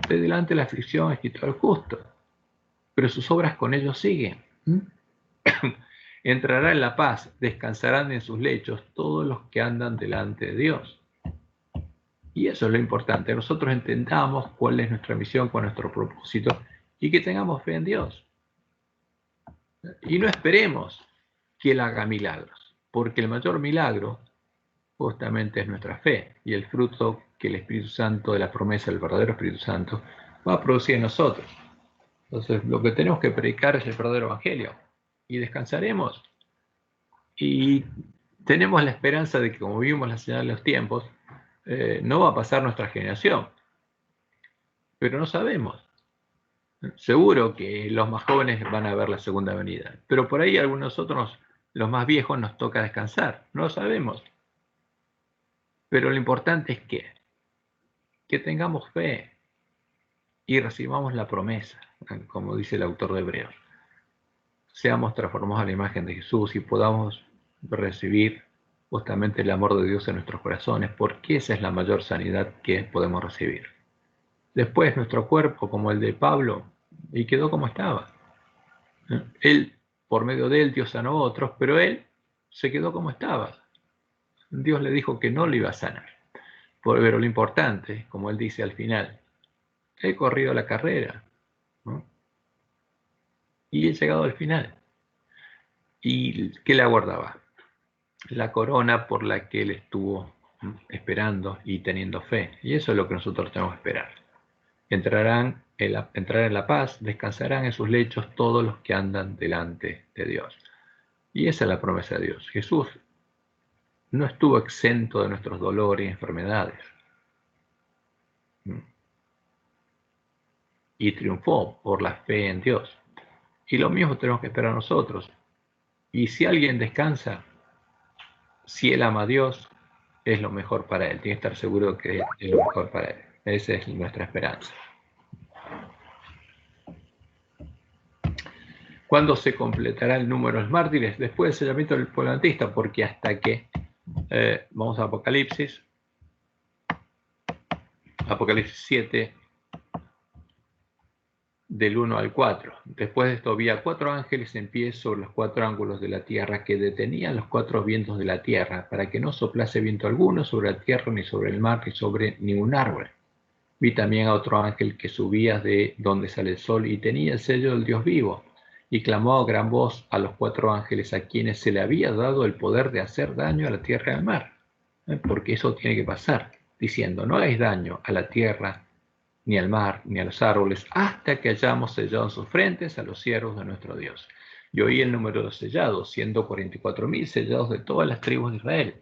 De delante la aflicción es quitado el justo, pero sus obras con ellos siguen. Entrará en la paz, descansarán en sus lechos todos los que andan delante de Dios. Y eso es lo importante, nosotros entendamos cuál es nuestra misión, cuál es nuestro propósito, y que tengamos fe en Dios. Y no esperemos que Él haga milagros, porque el mayor milagro justamente es nuestra fe y el fruto que el Espíritu Santo, de la promesa del verdadero Espíritu Santo, va a producir en nosotros. Entonces, lo que tenemos que predicar es el verdadero evangelio y descansaremos. Y tenemos la esperanza de que, como vimos la señal de los tiempos, no va a pasar nuestra generación, pero no sabemos. Seguro que los más jóvenes van a ver la segunda venida, pero por ahí algunos nosotros, los más viejos, nos toca descansar. No lo sabemos. Pero lo importante es que tengamos fe y recibamos la promesa, como dice el autor de Hebreos. Seamos transformados a la imagen de Jesús y podamos recibir justamente el amor de Dios en nuestros corazones, porque esa es la mayor sanidad que podemos recibir. Después nuestro cuerpo, como el de Pablo, y quedó como estaba. Él, por medio de él, Dios sanó a otros, pero él se quedó como estaba. Dios le dijo que no lo iba a sanar. Pero lo importante, como él dice al final, he corrido la carrera, ¿no? Y he llegado al final. ¿Y qué le aguardaba? La corona por la que él estuvo esperando y teniendo fe. Y eso es lo que nosotros tenemos que esperar. Entrarán en la paz, descansarán en sus lechos todos los que andan delante de Dios. Y esa es la promesa de Dios. Jesús no estuvo exento de nuestros dolores y enfermedades. Y triunfó por la fe en Dios. Y lo mismo tenemos que esperar nosotros. Y si alguien descansa, si él ama a Dios, es lo mejor para él. Tiene que estar seguro que es lo mejor para él. Esa es nuestra esperanza. ¿Cuándo se completará el número de los mártires? Después del sellamiento del pueblo adventista, porque hasta que vamos a Apocalipsis 7, del 1 al 4. Después de esto había 4 ángeles en pie sobre los 4 ángulos de la tierra que detenían los 4 vientos de la tierra para que no soplase viento alguno sobre la tierra, ni sobre el mar, ni sobre ningún árbol. Vi también a otro ángel que subía de donde sale el sol y tenía el sello del Dios vivo, y clamó a gran voz a los 4 ángeles a quienes se le había dado el poder de hacer daño a la tierra y al mar, porque eso tiene que pasar, diciendo: no hagáis daño a la tierra, ni al mar, ni a los árboles, hasta que hayamos sellado en sus frentes a los siervos de nuestro Dios. Y oí el número de los sellados, siendo 44.000 sellados de todas las tribus de Israel.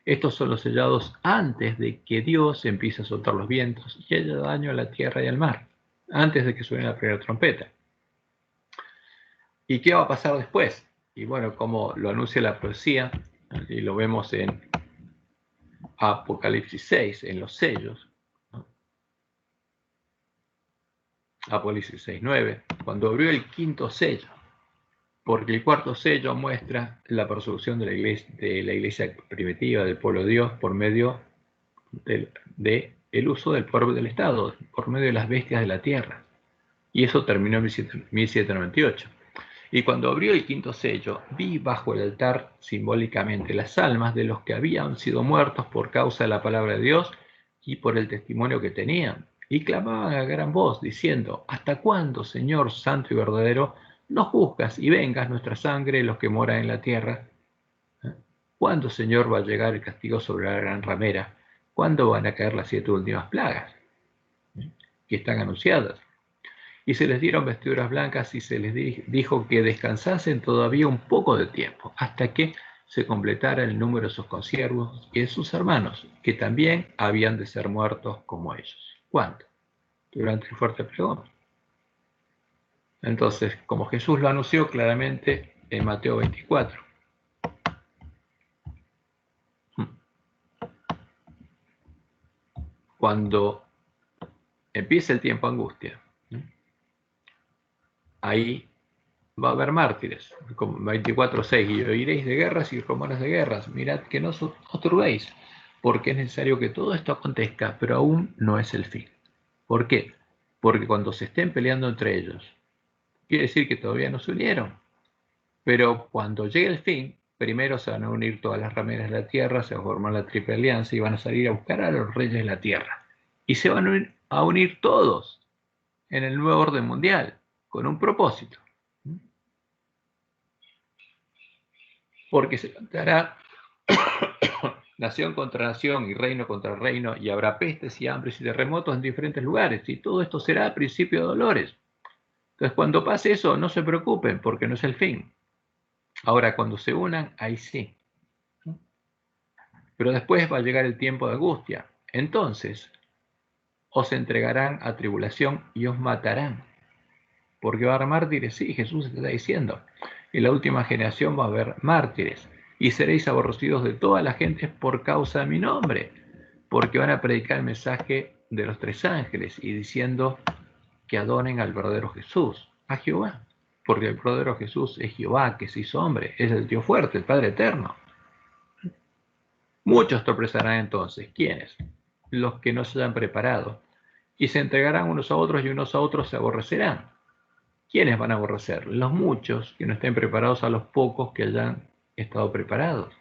Estos son los sellados antes de que Dios empiece a soltar los vientos y haya daño a la tierra y al mar, antes de que suene la primera trompeta. ¿Y qué va a pasar después? Y bueno, como lo anuncia la profecía, y lo vemos en Apocalipsis 6, en los sellos, Apocalipsis 6:9, cuando abrió el quinto sello, porque el cuarto sello muestra la persecución de la iglesia primitiva, del pueblo de Dios, por medio de el uso del pueblo del Estado, por medio de las bestias de la tierra. Y eso terminó en 1798. Y cuando abrió el quinto sello, vi bajo el altar simbólicamente las almas de los que habían sido muertos por causa de la palabra de Dios y por el testimonio que tenían. Y clamaban a gran voz, diciendo: ¿hasta cuándo, Señor santo y verdadero, no juzgas y vengas nuestra sangre los que moran en la tierra? ¿Cuándo, Señor, va a llegar el castigo sobre la gran ramera? ¿Cuándo van a caer las 7 últimas plagas que están anunciadas? Y se les dieron vestiduras blancas y se les dijo que descansasen todavía un poco de tiempo, hasta que se completara el número de sus consiervos y de sus hermanos, que también habían de ser muertos como ellos. ¿Cuándo? Durante el fuerte pregón. Entonces, como Jesús lo anunció claramente en Mateo 24. Cuando empieza el tiempo de angustia, ahí va a haber mártires, como 24:6, y oiréis de guerras y rumores de guerras. Mirad que no os turbéis, porque es necesario que todo esto acontezca, pero aún no es el fin. ¿Por qué? Porque cuando se estén peleando entre ellos, quiere decir que todavía no se unieron, pero cuando llegue el fin, primero se van a unir todas las rameras de la tierra, se va a formar la triple alianza y van a salir a buscar a los reyes de la tierra. Y se van a unir todos en el nuevo orden mundial, con un propósito. Porque se levantará nación contra nación y reino contra reino, y habrá pestes y hambres y terremotos en diferentes lugares, y todo esto será a principio de dolores. Entonces, cuando pase eso, no se preocupen, porque no es el fin. Ahora, cuando se unan, ahí sí. Pero después va a llegar el tiempo de angustia. Entonces, os entregarán a tribulación y os matarán. Porque va a haber mártires, sí, Jesús está diciendo. En la última generación va a haber mártires, y seréis aborrecidos de todas las gentes por causa de mi nombre, porque van a predicar el mensaje de los 3 ángeles y diciendo que adoren al verdadero Jesús, a Jehová, porque el verdadero Jesús es Jehová, que se hizo hombre, es el Dios fuerte, el Padre eterno. Muchos tropezarán entonces. ¿Quiénes? Los que no se hayan preparado, y se entregarán unos a otros y unos a otros se aborrecerán. ¿Quiénes van a aborrecer? Los muchos que no estén preparados a los pocos que hayan estado preparados.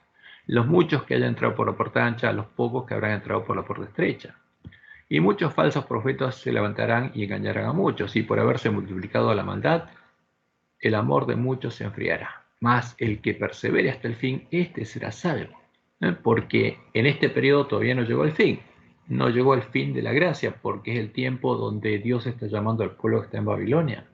Los muchos que hayan entrado por la puerta ancha a los pocos que habrán entrado por la puerta estrecha. Y muchos falsos profetas se levantarán y engañarán a muchos, y por haberse multiplicado la maldad, el amor de muchos se enfriará. Mas el que persevere hasta el fin, este será salvo. Porque en este periodo todavía no llegó el fin. No llegó el fin de la gracia, porque es el tiempo donde Dios está llamando al pueblo que está en Babilonia.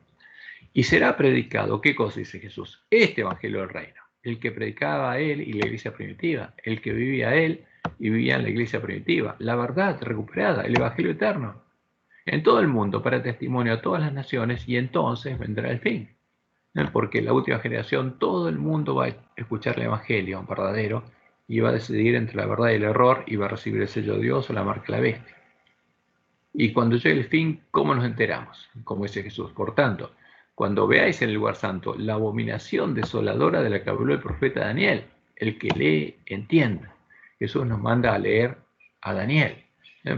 Y será predicado, ¿qué cosa dice Jesús? Este evangelio del reino, el que predicaba a él y la iglesia primitiva, el que vivía a él y vivía en la iglesia primitiva, la verdad recuperada, el evangelio eterno, en todo el mundo para testimonio a todas las naciones, y entonces vendrá el fin. Porque en la última generación todo el mundo va a escuchar el evangelio verdadero y va a decidir entre la verdad y el error, y va a recibir el sello de Dios o la marca de la bestia. Y cuando llegue el fin, ¿cómo nos enteramos? Como dice Jesús, por tanto, cuando veáis en el lugar santo la abominación desoladora de la que habló el profeta Daniel, el que lee, entienda. Jesús nos manda a leer a Daniel,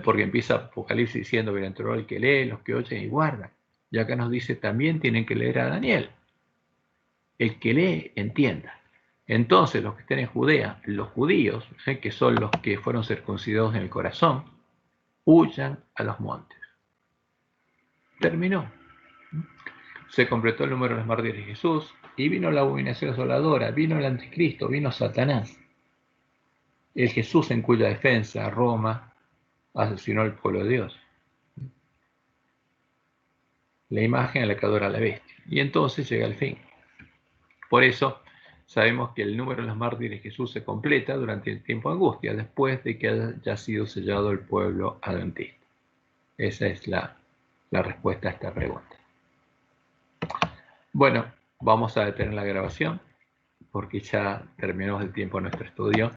porque empieza Apocalipsis diciendo, bienaventurado el que lee, los que oyen y guardan. Y acá nos dice, también tienen que leer a Daniel. El que lee, entienda. Entonces, los que estén en Judea, los judíos, que son los que fueron circuncidados en el corazón, huyan a los montes. Terminó. Se completó el número de los mártires de Jesús, y vino la abominación desoladora, vino el anticristo, vino Satanás. El Jesús en cuya defensa Roma asesinó al pueblo de Dios. La imagen a la que adora la bestia. Y entonces llega el fin. Por eso sabemos que el número de los mártires de Jesús se completa durante el tiempo de angustia, después de que haya sido sellado el pueblo adventista. Esa es la respuesta a esta pregunta. Bueno, vamos a detener la grabación porque ya terminamos el tiempo de nuestro estudio.